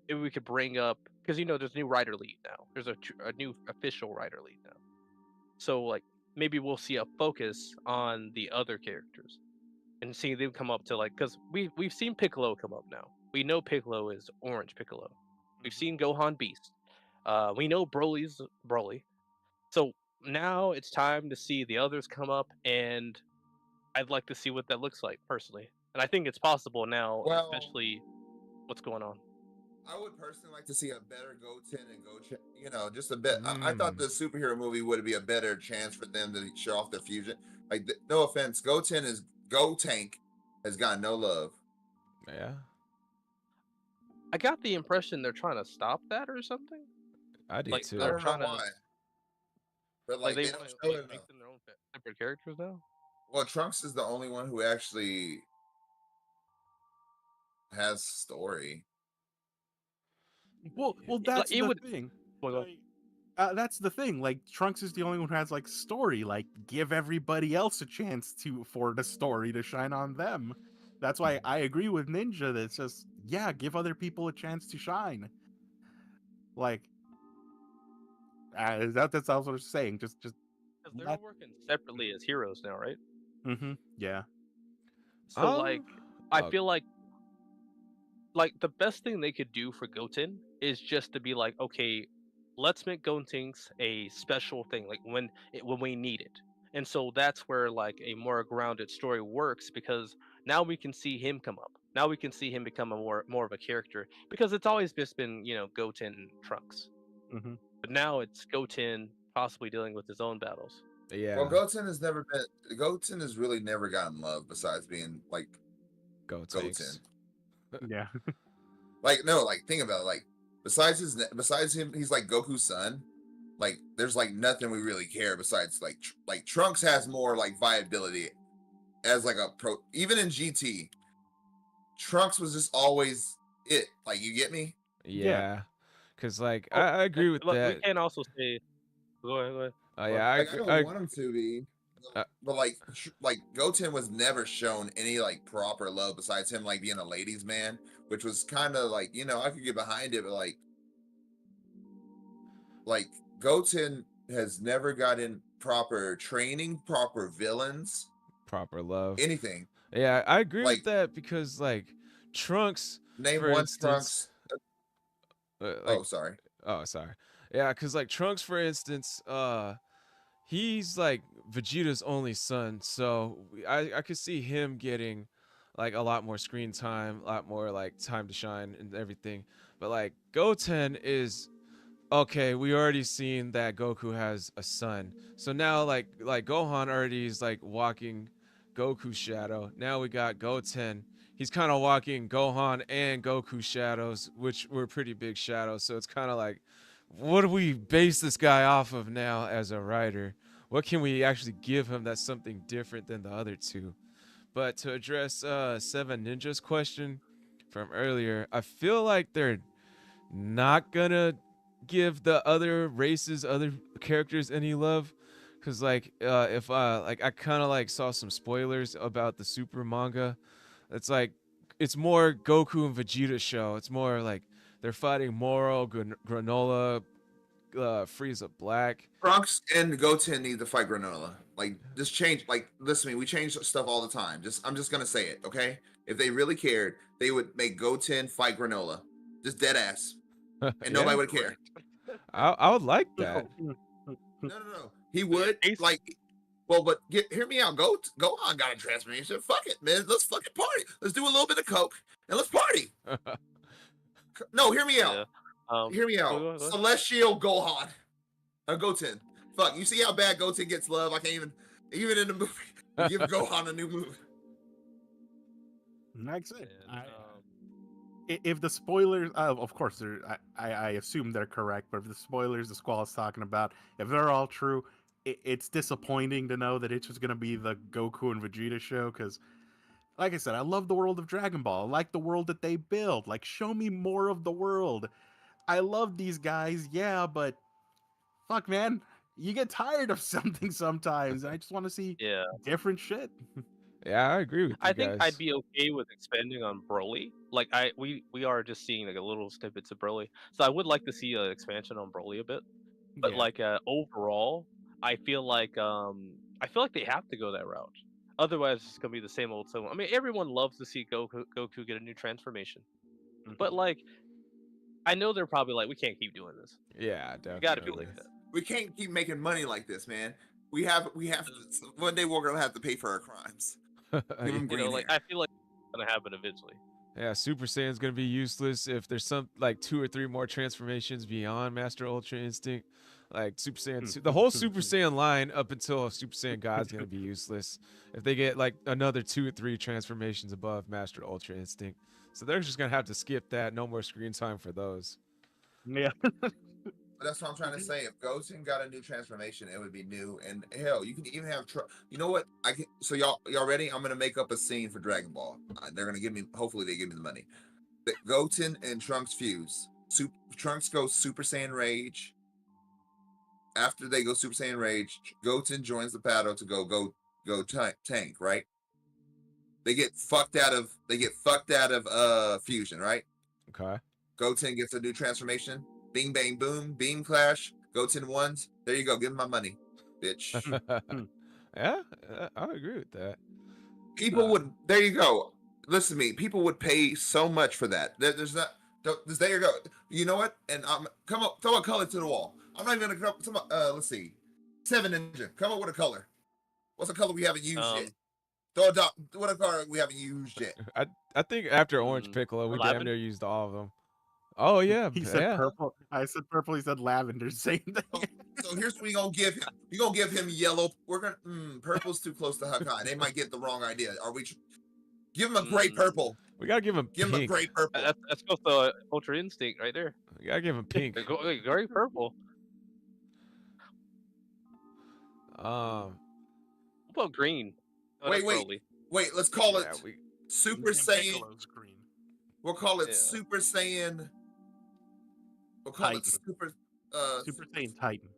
Maybe we could bring up because there's a new writer lead now. There's a new official writer lead now. So like maybe we'll see a focus on the other characters and see them come up to because we've seen Piccolo come up now. We know Piccolo is Orange Piccolo. We've seen Gohan Beast. We know Broly's Broly. So now it's time to see the others come up, and I'd like to see what that looks like personally. And I think it's possible now, Well, especially what's going on. I would personally like to see a better Goten and Gochen. Just a bit. I thought the superhero movie would be a better chance for them to show off their fusion. Like, no offense, Tank has got no love. Yeah, I got the impression they're trying to stop that or something. I did Like too. I they're don't know trying to why, but like they they want don't to show it make enough. them their own separate characters now. Well, Trunks is the only one who actually has story. Well, Like, that's it the would. thing. Well, Like, that's the thing. Like, Trunks is the only one who has like story. Like, give everybody else a chance for the story to shine on them. That's why I agree with Ninja. That it's just give other people a chance to shine. Like, that's what I'm saying. Just because they're let. all working separately as heroes now, right? Yeah. So like, I oh, feel like the best thing they could do for Goten is just to be like, okay, let's make Gotenks a special thing, like when we need it. And so that's where like a more grounded story works because now we can see him come up. Now we can see him become a more of a character because it's always just been Goten and Trunks, hmm but now it's Goten possibly dealing with his own battles. yeah. Well, Goten has really never gotten love besides being like Go Goten. Tanks. Yeah. Like, no, like think about it. Like besides him, he's like Goku's son. Like there's like nothing we really care besides like Trunks has more like viability as like a pro. Even in GT, Trunks was just always it. Like, you get me? Yeah. Yeah, because like Oh, I agree with but we that. can also say, go ahead, go ahead. Yeah, Like, I don't I want him to be, uh, but like Goten was never shown any like proper love besides him like being a ladies' man, which was kind of like I could get behind it, but like Goten has never gotten proper training, proper villains, proper love. anything. Yeah, I agree with Like, that because like Trunks, name for one instance, Trunks. like Oh, sorry. oh sorry, yeah, because like Trunks, for instance, he's like Vegeta's only son, so I could see him getting like a lot more screen time, a lot more like time to shine and everything. But like Goten is okay, we already seen that Goku has a son. So now like Gohan already is like walking Goku's shadow. Now we got Goten. He's kind of walking Gohan and Goku's shadows, which were pretty big shadows. So it's kind of like, what do we base this guy off of now as a writer? What can we actually give him that's something different than the other two? But to address Seven Ninjas question from earlier, I feel like they're not gonna give the other races, other characters any love, because like if like I kind of like saw some spoilers about the Super manga. It's like it's more Goku and Vegeta show. It's more like they're fighting Moro, Granola, Frieza Black. Trunks and Goten need to fight Granola. Like, just change. Like, listen to me. We change stuff all the time. I'm just gonna say it, okay? If they really cared, they would make Goten fight Granola. Just dead ass, and Yeah, nobody would care. I would like that. No. He would Ace- like. Well, but hear me out. Gohan got a transformation. Fuck it, man. Let's fucking party. Let's do a little bit of coke and let's party. No, hear me out. Yeah. Hear me out. Go ahead. Celestial Gohan. Goten. Fuck. You see how bad Goten gets love? I can't even in the movie give Gohan a new move. Like I said, And, if the spoilers, of course, I assume they're correct, but if the spoilers the Squall is talking about, if they're all true, it's disappointing to know that it's just going to be the Goku and Vegeta show, because, like I said, I love the world of Dragon Ball. I like the world that they build. Like, show me more of the world. I love these guys, yeah, but fuck, man, you get tired of something sometimes. I just want to see Yeah. different shit. Yeah, I agree with I you think I'd guys. be okay with expanding on Broly. Like we are just seeing like a little snippets of Broly, so I would like to see an expansion on Broly a bit. But Yeah. like overall, I feel like they have to go that route. Otherwise, it's gonna be the same old same. I mean, everyone loves to see Goku get a new transformation, but Mhm. like I know they're probably like, we can't keep doing this. Yeah, We got to be definitely. like that. We can't keep making money like this, man. We have to, one day we're gonna have to pay for our crimes. Give him You know, green like hair. I feel like it's gonna happen eventually. Yeah, Super Saiyan's gonna be useless if there's some like 2 or 3 more transformations beyond Master Ultra Instinct. Like Super Saiyan 2, the whole Super Saiyan line up until Super Saiyan God's gonna be useless if they get like another 2 or 3 transformations above Master Ultra Instinct. So they're just gonna have to skip that. No more screen time for those. Yeah. But that's what I'm trying to say. If Goten got a new transformation, it would be new. And hell, you can even have. You know what? I can. So y'all ready? I'm gonna make up a scene for Dragon Ball. They're gonna give me. Hopefully, they give me the money. That Goten and Trunks fuse. Trunks goes Super Saiyan Rage. After they go Super Saiyan Rage, Goten joins the battle to go tank. Right? They get fucked out of fusion. Right? Okay. Goten gets a new transformation. Bing bang boom. Beam clash. Goten wins. There you go. Give him my money, bitch. Yeah, I agree with that. People would. There you go. Listen to me. People would pay so much for that. There's not. There you go. You know what? And come up. Throw a color to the wall. I'm not even gonna come. Let's see. Seven Ninja. Come up with a color. What's a color we haven't used yet? Throw a dot. What a color we haven't used yet? I think after Orange Piccolo, we damn lavender? near used all of them. Oh yeah, He said yeah. purple. I said purple. He said lavender. Same thing. So here's what we gonna give him. We gonna give him yellow. We're gonna. Purple's too close to Hakai. They might get the wrong idea. Are we? Give him a gray purple. We gotta give him Give him a pink. gray purple. That's close to Ultra Instinct right there. We gotta give him pink. Very purple. Um, What about green? Oh, Wait. that's Broly. Wait, let's call yeah, it we Super And Saiyan. Piccolo's green. We'll call it Yeah. Super Saiyan. We'll call it Titan. Super Super Saiyan Titan.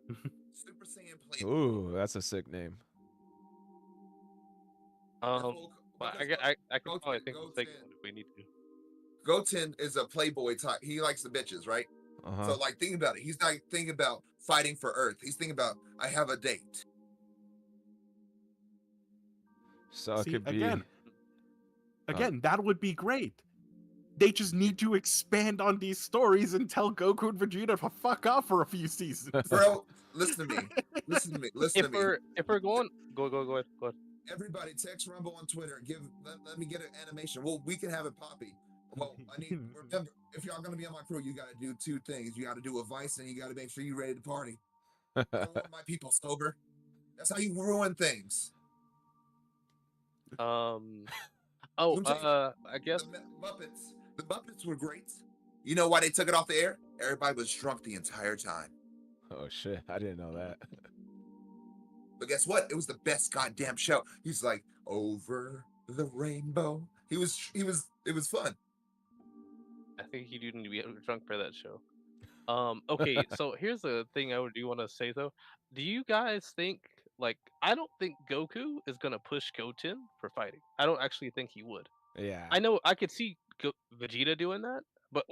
Super Saiyan Playboy. Ooh, that's a sick name. Well, I can probably think of a second one if we need to. Goten is a playboy type. He likes the bitches, right? Uh-huh. So like think about it. He's not thinking about fighting for Earth. He's thinking about I have a date. So See, it could be again, that would be great. They just need to expand on these stories and tell Goku and Vegeta to fuck off for a few seasons. Bro, listen to me. Listen to me. Listen to me. If we're going, go ahead. Everybody text Rumble on Twitter. Let me get an animation. Well, we can have it poppy. Well, I need remember if y'all gonna be on my crew, you gotta do 2 things. You gotta do advice and you gotta make sure you're ready to party. I don't want my people sober. That's how you ruin things. I guess The Muppets were great. You know why they took it off the air? Everybody was drunk the entire time. Oh shit, I didn't know that. But guess what? It was the best goddamn show. He's like, over the rainbow. It was fun. I think you do need to be drunk for that show. Okay, so here's the thing I do want to say though. Do you guys think I don't think Goku is gonna push Goten for fighting. I don't actually think he would. Yeah. I know I could see Vegeta doing that, but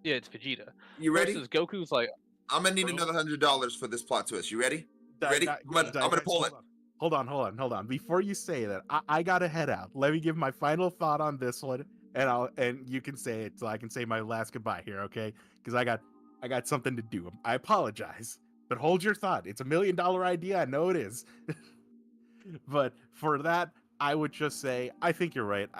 yeah, it's Vegeta. You ready? Versus Goku's like, I'm gonna need another $100 for this plot twist. You ready? Ready? I'm gonna pull it. Hold on. Before you say that, I gotta head out. Let me give my final thought on this one, and you can say it so I can say my last goodbye here, okay? Because I got something to do. I apologize, but hold your thought. It's $1 million idea. I know it is, but for that, I would just say I think you're right.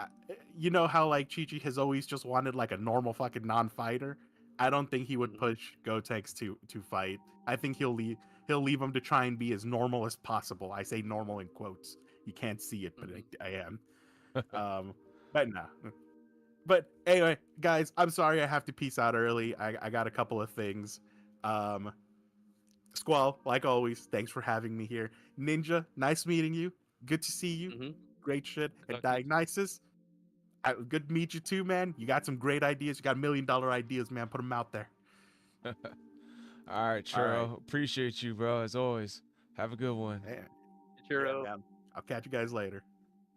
You know how Chi-Chi has always just wanted a normal fucking non-fighter. I don't think he would push Gotenks to fight. I think he'll leave him to try and be as normal as possible. I say normal in quotes. You can't see it, but I am. But no. But anyway, guys, I'm sorry I have to peace out early. I got a couple of things. Squall, like always, thanks for having me here. Ninja, nice meeting you. Good to see you. Great shit. And Diagnosis, good to meet you too, man. You got some great ideas. You got $1 million ideas, man. Put them out there. All right, All right. Churro. Appreciate you, bro. As always. Have a good one. Yeah, yeah, Churro. man. I'll catch you guys later.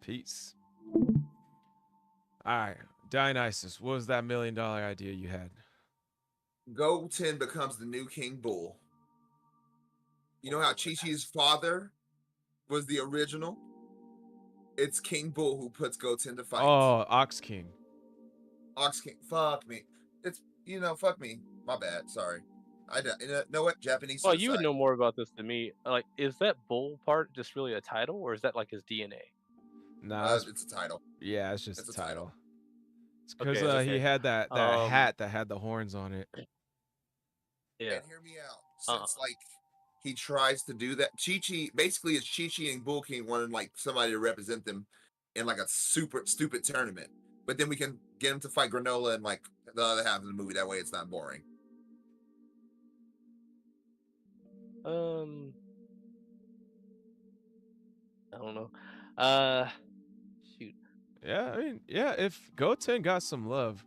Peace. All right, Dionysus. What was that $1 million idea you had? Goten becomes the new King Bull. You know how Oh, Chi-Chi's father was the original? It's King Bull who puts Goten to fight. Oh, Ox King. Ox King. Fuck me. It's, fuck me. My bad. Sorry. You know what? Japanese Well, you would suicide. know more about this than me. Like, is that bull part just really a title, or is that like his DNA? Nah, It's a title. yeah, it's just It's a a title. title. It's because Okay, he okay. had that Um, hat that had the horns on it. yeah. And hear me out. Uh, Since he tries to do that, Chi-Chi basically is Chi-Chi and Bull King wanting somebody to represent them in a super stupid tournament. But then we can get him to fight Granola and the other half of the movie. That way it's not boring. um, I don't know. Uh, shoot. Yeah, I mean, yeah, if Goten got some love,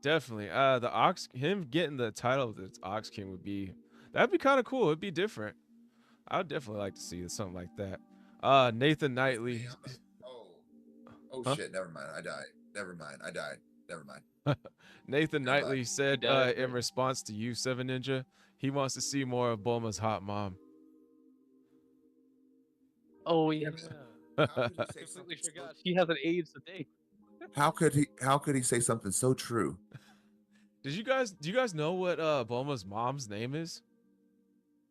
definitely. Him getting the title of the Ox King that'd be kind of cool. It'd be different. I would definitely like to see something like that. Nathan Knightley. Oh Huh? shit, never mind. I died. Never mind. I died. Never mind. Nathan Never Knightley mind. said died. in response to you, Seven Ninja, he wants to see more of Bulma's hot mom. Oh Yeah, yeah. how could he say Completely something forgot. She hasn't aged a day. how could he say something so true? Do you guys know what Bulma's mom's name is?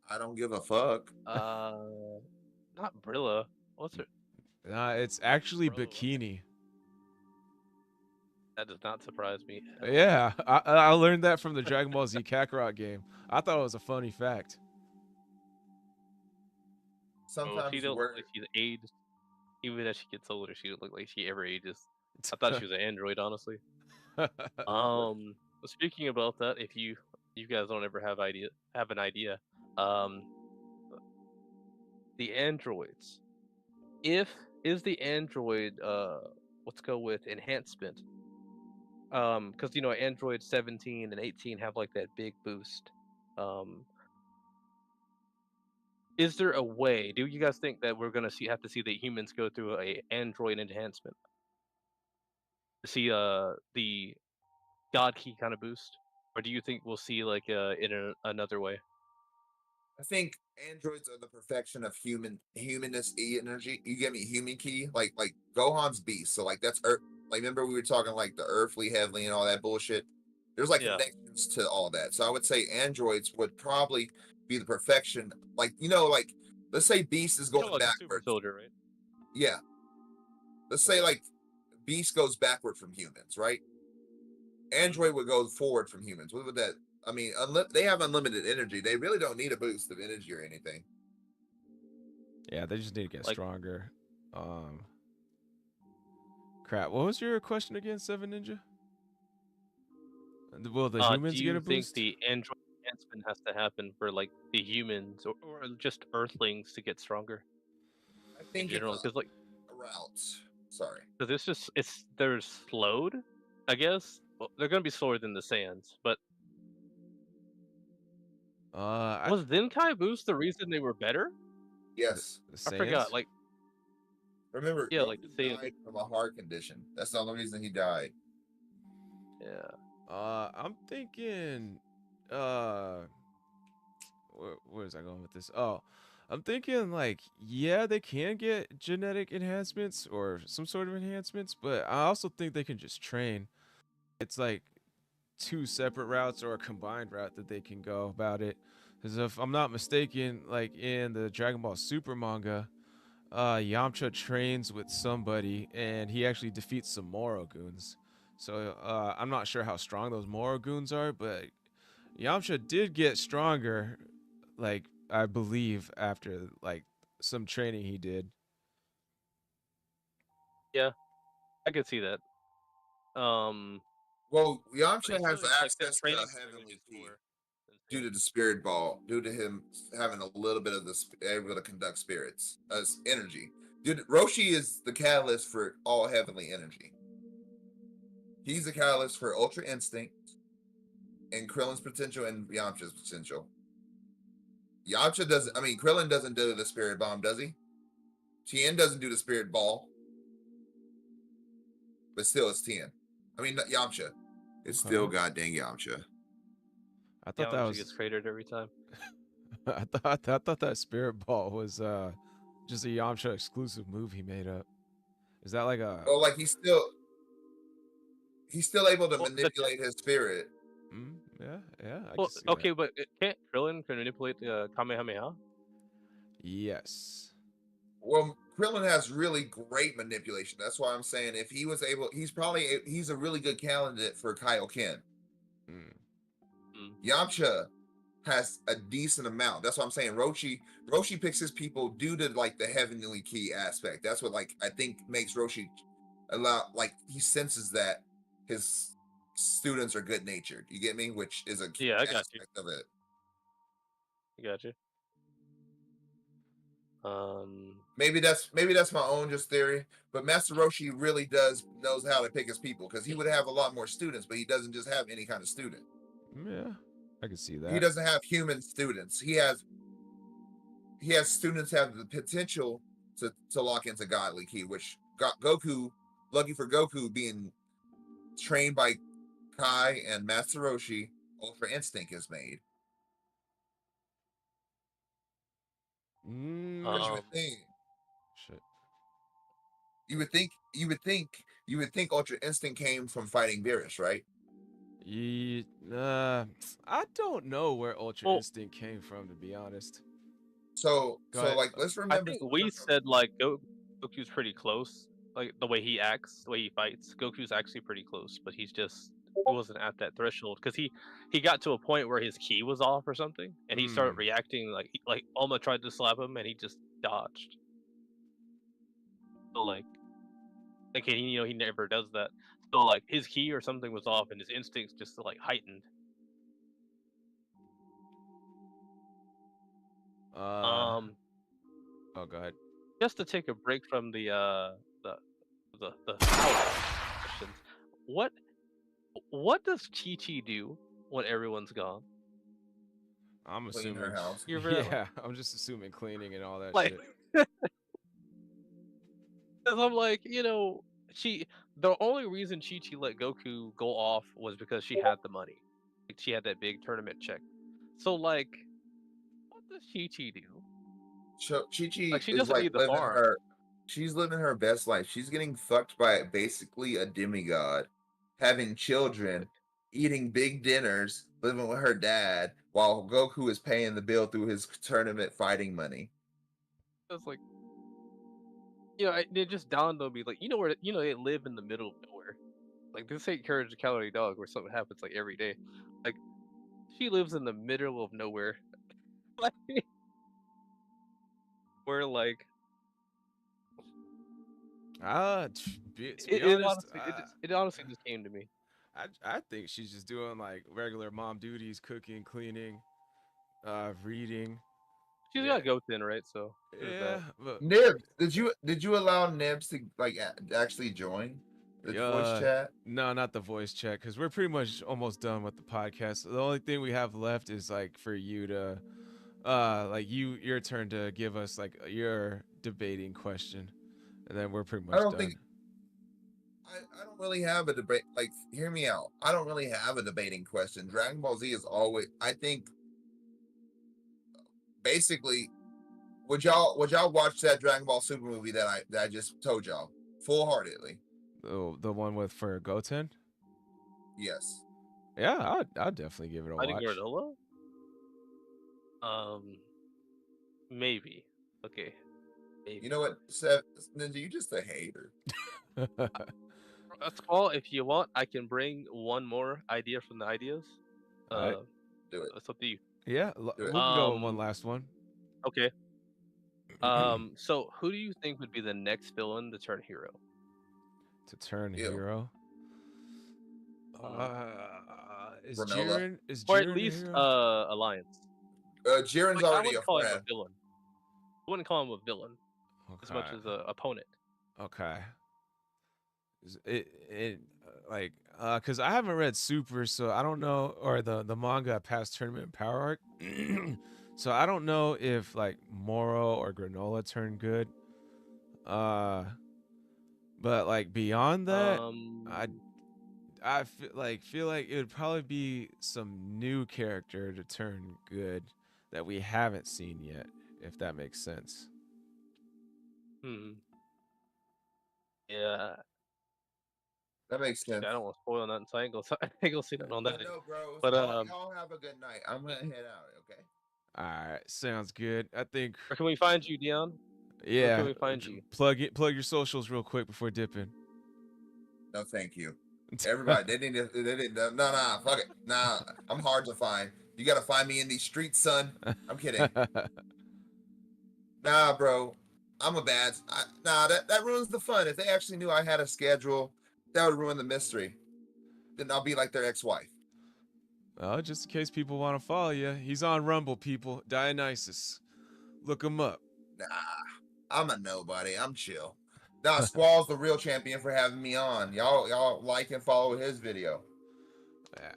I don't give a fuck. Not Brilla. What's her? It's actually Bro. Bikini. That does not surprise me at all. Yeah, I learned that from the Dragon Ball Z Kakarot game. I thought it was a funny fact. Oh, she Sometimes don't look word like she's aged. Even as she gets older, she don't look like she ever ages. I thought she was an android, honestly. Speaking about that, if you guys don't ever have an idea, um, the androids. If is the android, let's go with enhancement. Because Android 17 and 18 have like that big boost. Um, is there a way? Do you guys think that we're gonna have to see the humans go through a android enhancement to see the God key kind of boost, or do you think we'll see like another way? I think androids are the perfection of humanness energy. You get me? Human key, like Gohan's beast. So that's Earth. Remember we were talking the earthly, heavenly, and all that bullshit. There's Yeah, connections to all that. So I would say androids would probably be the perfection. Let's say Beast is you going like a super backwards. soldier, right? Yeah. Let's say Beast goes backward from humans, right? Android would go forward from humans. What would that? I mean, they have unlimited energy. They really don't need a boost of energy or anything. Yeah, they just need to get Like, stronger. Crap. What was your question again, Seven Ninja? Will the do humans get you a think boost? the android enhancement has to happen for like the humans or just Earthlings to get stronger I in think it's general? Because a route. Sorry. they're slowed, I guess. Well, they're gonna be slower than the Saiyans, but was Zenkai boost the reason they were better? Yes. The I forgot. Saiyans? Like, Remember, yeah, like the Goku Saiyans. died from a heart condition. That's the only reason he died. Yeah. I'm thinking, uh, where is I going with this? Oh, I'm thinking yeah, they can get genetic enhancements or some sort of enhancements, but I also think they can just train. It's like two separate routes or a combined route that they can go about it. Because if I'm not mistaken, in the Dragon Ball Super manga, Yamcha trains with somebody and he actually defeats some Moro goons. So I'm not sure how strong those Moro goons are, but Yamcha did get stronger, I believe after some training he did. Yeah, I could see that. Well, But Yamcha it's has really like them access to training. a They're gonna be heavenly key slower than due to Saiyans. the spirit ball, due to him having a little bit of able to conduct spirits as energy. Dude, Roshi is the catalyst for all heavenly energy. He's the catalyst for Ultra Instinct, and Krillin's potential and Yamcha's potential. Yamcha doesn't. I mean, Krillin doesn't do the spirit bomb, does he? Tien doesn't do the spirit ball, but still, it's Tien. I mean, not Yamcha. It's still goddamn Yamcha. I thought that Yamcha was. gets cratered every time. I thought that spirit ball was just a Yamcha exclusive move he made up. Is that like a? Oh, like he's still able to Well, manipulate his spirit. Yeah, I Well, can see okay, that. but can't Krillin manipulate the Kamehameha? Yes. Well, Krillin has really great manipulation. That's why I'm saying if he was able, he's a really good candidate for Kaioken. Mm. Yamcha has a decent amount. That's what I'm saying. Roshi picks his people due to like the heavenly key aspect. That's what like I think makes Roshi he senses that his students are good natured. You get me? Which is a key Yeah, I got you. aspect of it. I got you. Maybe that's my own just theory, but Master Roshi really knows how to pick his people because he would have a lot more students, but he doesn't just have any kind of student. Yeah, I can see that. He doesn't have human students. He has students have the potential to lock into godly key, which Goku, lucky for Goku, being trained by Kai and Master Roshi, Ultra Instinct is made. Because you would think. Shit. You would think Ultra Instinct came from fighting Beerus, right? I don't know where Ultra Well- Instinct came from, to be honest. So Go ahead. like let's I remember. think we said like Goku's pretty close. Like the way he acts, the way he fights, Goku's actually pretty close, but he wasn't at that threshold because he got to a point where his ki was off or something, and he started reacting like Alma tried to slap him and he just dodged. So like he never does that. So like his ki or something was off and his instincts just like heightened. Oh, go ahead. Just to take a break from the questions. What does Chi Chi do when everyone's gone? I'm Clean her assuming. house. You're very Yeah, I'm just assuming cleaning and all that like, shit. because I'm like, the only reason Chi Chi let Goku go off was because she had the money. Like, she had that big tournament check. So like, what does Chi Chi do? Chi-Chi Like, she is doesn't like need the living farm. she's living her best life. She's getting fucked by basically a demigod, having children, eating big dinners, living with her dad, while Goku is paying the bill through his tournament fighting money. It's like, it just dawned on me, like, they live in the middle of nowhere. Like, this ain't Courage the Cowardly Dog where something happens like every day. Like, she lives in the middle of nowhere. Like, where like To be it honest, honestly just came to me. I think she's just doing like regular mom duties, cooking, cleaning, reading. She's Yeah. got goats in, right? So there's Yeah, that. but Nibs, did you allow Nibs to like actually join the voice chat? no, not the voice chat, because we're pretty much almost done with the podcast. The only thing we have left is like for you to, your turn to give us like your debating question, and then we're pretty much I don't done. think I don't really have a debate. Like, hear me out. I don't really have a debating question. Dragon Ball Z is always. I think basically, would y'all watch that Dragon Ball Super movie that I just told y'all full heartedly? The one with for Goten. Yes. Yeah, I'd definitely give it a Fighting watch. Granola? Maybe. Okay. Maybe. You know what, Seth? Ninja, you just a hater. That's all. If you want, I can bring one more idea from the ideas. Alright. Do it. It's up to you. Yeah, Do we it. can go with one last one. Okay. So who do you think would be the next villain to turn hero? To turn Ew. hero. Is Granola. Jiren Or at a least hero? alliance. Jiren's Like, I already wouldn't a call him a friend. villain. I wouldn't call him a villain as much Okay. as a opponent. Okay. It like Because I haven't read Super, so I don't know, or the manga past Tournament Power Arc. So I don't know if like Moro or Granola turn good. Uh, but like beyond that, I Um, I feel like it would probably be some new character to turn good that we haven't seen yet, if that makes sense. hmm. Yeah, That makes shit, sense. I don't want to spoil nothing, so I ain't gonna, I ain't gonna see nothing on that. But no, bro. But Y'all have a good night. I'm gonna head out. Okay. All right, sounds good. I think, where can we find you, Dion? Where can yeah. we find you? Plug your socials real quick before dipping. No, thank you. Everybody, they didn't. They didn't. No, no, fuck it. Nah, I'm hard to find. You gotta find me in these streets, son. I'm kidding. Nah, bro. I'm a bad. Nah, that ruins the fun. If they actually knew I had a schedule, that would ruin the mystery. Then I'll be like their ex-wife. Well, just in case people want to follow you, he's on Rumble, people. Dionysus. Look him up. Nah, I'm a nobody. I'm chill. Nah, Squall's the real champion for having me on. Y'all like and follow his video. Yeah,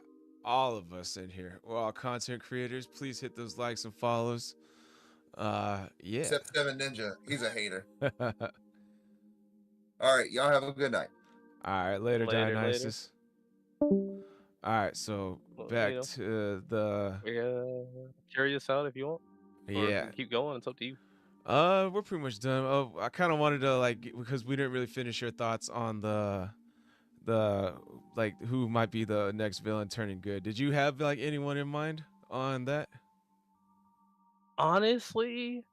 all of us in here, we're all content creators. Please hit those likes and follows. Yeah. Except Seven Ninja. He's a hater. All All right, y'all have a good night. right, later, Later. Dionysus. All right, so Well, back to the carry us out if you want, or we yeah. can keep going. It's up to you. We're pretty much done. Oh, I kind of wanted to because we didn't really finish your thoughts on the like who might be the next villain turning good. Did you have like anyone in mind on that? Honestly,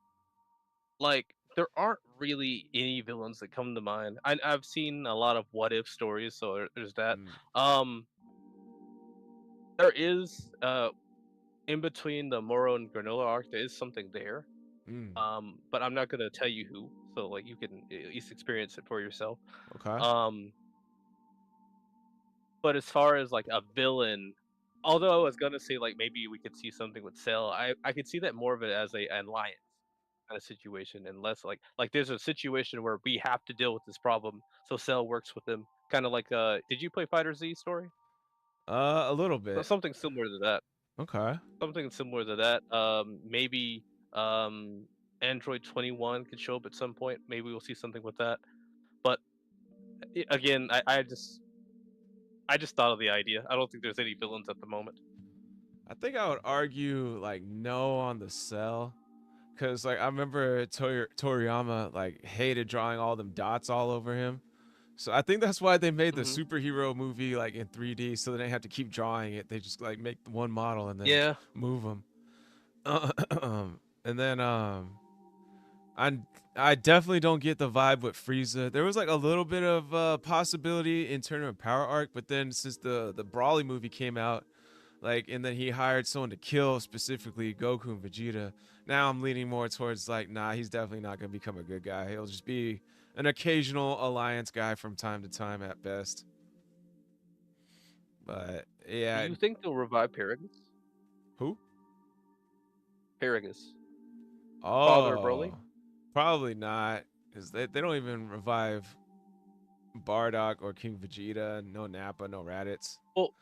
like there aren't really any villains that come to mind. I've seen a lot of what if stories, so there's that. Mm, Um, there is in between the Moro and Granola arc, there is something there. mm, But I'm not gonna tell you who, so like you can at least experience it for yourself. okay. Um, but as far as like a villain, although I was gonna say like maybe we could see something with Cell, I could see that more of it as an alliance kind of situation, and less like there's a situation where we have to deal with this problem, so Cell works with them. Kind of like did you play Fighter Z story? A little So bit. something similar to that. Okay. Something similar to that. Maybe um Android 21 could show up at some point. Maybe we'll see something with that. But again, I just thought of the idea. I don't think there's any villains at the moment. I think I would argue like no on the Cell, cause like I remember Toriyama like hated drawing all them dots all over him. So I think that's why they made the Hmm. superhero movie like in 3D, so they didn't have to keep drawing it. They just like make one model and then Yeah. move them. And then I I definitely don't get the vibe with Frieza. There was like a little bit of possibility in Tournament Power Arc, but then since the Brawly movie came out, like, and then he hired someone to kill specifically Goku and Vegeta. Now I'm leaning more towards like, nah, he's definitely not gonna become a good guy. He'll just be an occasional alliance guy from time to time at best. But Do yeah, you think they'll revive Paragus? who? Paragus, father of Broly. Oh, probably not, because they don't even revive Bardock or King Vegeta. No Nappa, no Raditz. Well,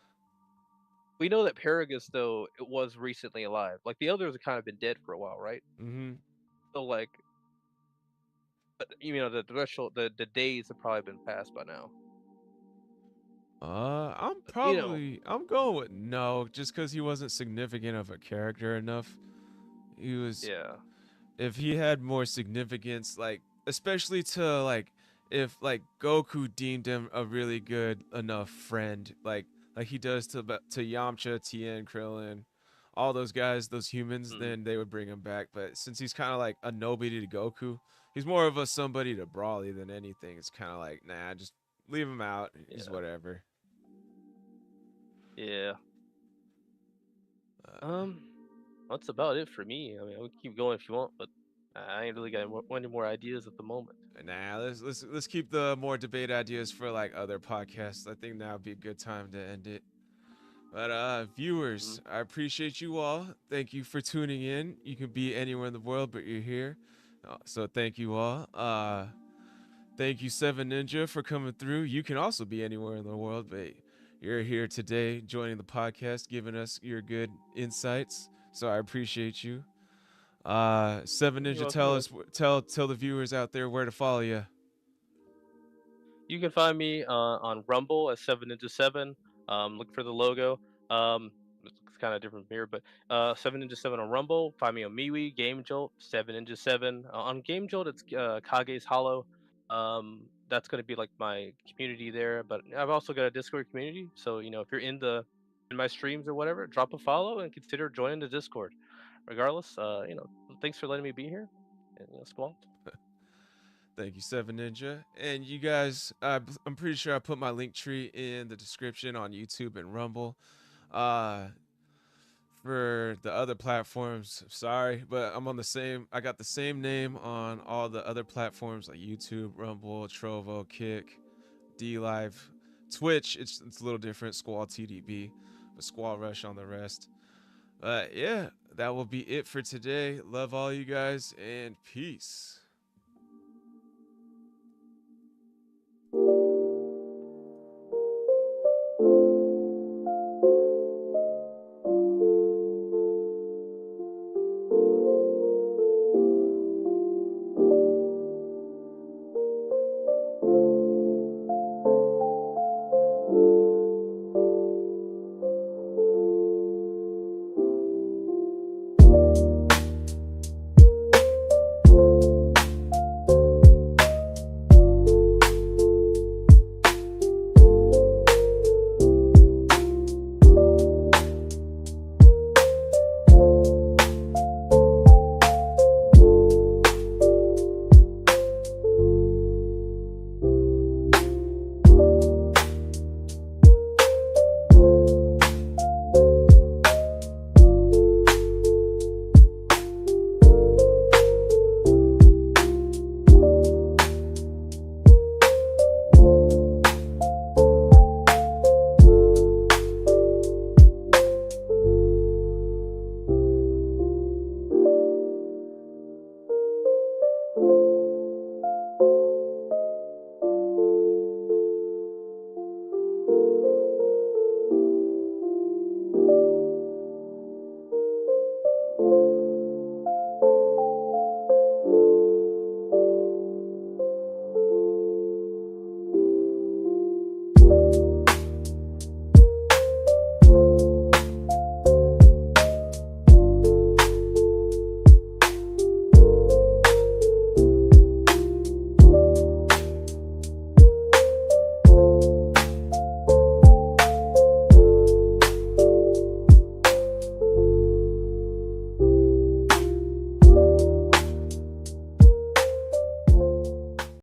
we know that Paragus though it was recently alive. Like the others have kind of been dead for a while, right? Mm-hmm. So like, but you know the threshold, the days have probably been passed by now. You know, I'm going with no, just because he wasn't significant of a character enough. He was, yeah. if he had more significance, like especially to like if like Goku deemed him a really good enough friend, like he does to Yamcha, Tien, Krillin, all those guys, those humans, Mm, then they would bring him back. But since he's kind of like a nobody to Goku, he's more of a somebody to Brawly than anything. It's kind of like, nah, just leave him out. He's yeah. whatever. Yeah. Uh, That's about it for me. I mean, I would keep going if you want, but I ain't really got any more ideas at the moment. Nah, let's keep the more debate ideas for like other podcasts. I think now would be a good time to end it. But viewers, Mhm. I appreciate you all. Thank you for tuning in. You can be anywhere in the world, but you're here. So thank you all. Thank you, Seven Ninja, for coming through. You can also be anywhere in the world, but You're here today joining the podcast, giving us your good insights. So I appreciate you. Seven You're Ninja, welcome. tell us, tell the viewers out there where to follow you. You can find me on Rumble as 7 into 7. Look for the logo. It's kind of different here, but 7 into 7 on Rumble. Find me on MeWe, Game Jolt, 7 into 7. On Game Jolt, it's Kage's Hollow. That's going to be like my community there, but I've also got a Discord community. So if you're in my streams or whatever, drop a follow and consider joining the Discord. Regardless, thanks for letting me be here. And, Squall. Thank you, Seven Ninja. And you guys, I'm pretty sure I put my link tree in the description on YouTube and Rumble. For the other platforms, sorry, but I'm on the same. I got the same name on all the other platforms like YouTube, Rumble, Trovo, Kick, D Live, Twitch. It's a little different. Squall TDB, but Squall Rush on the rest. Yeah, that will be it for today. Love all you guys and peace.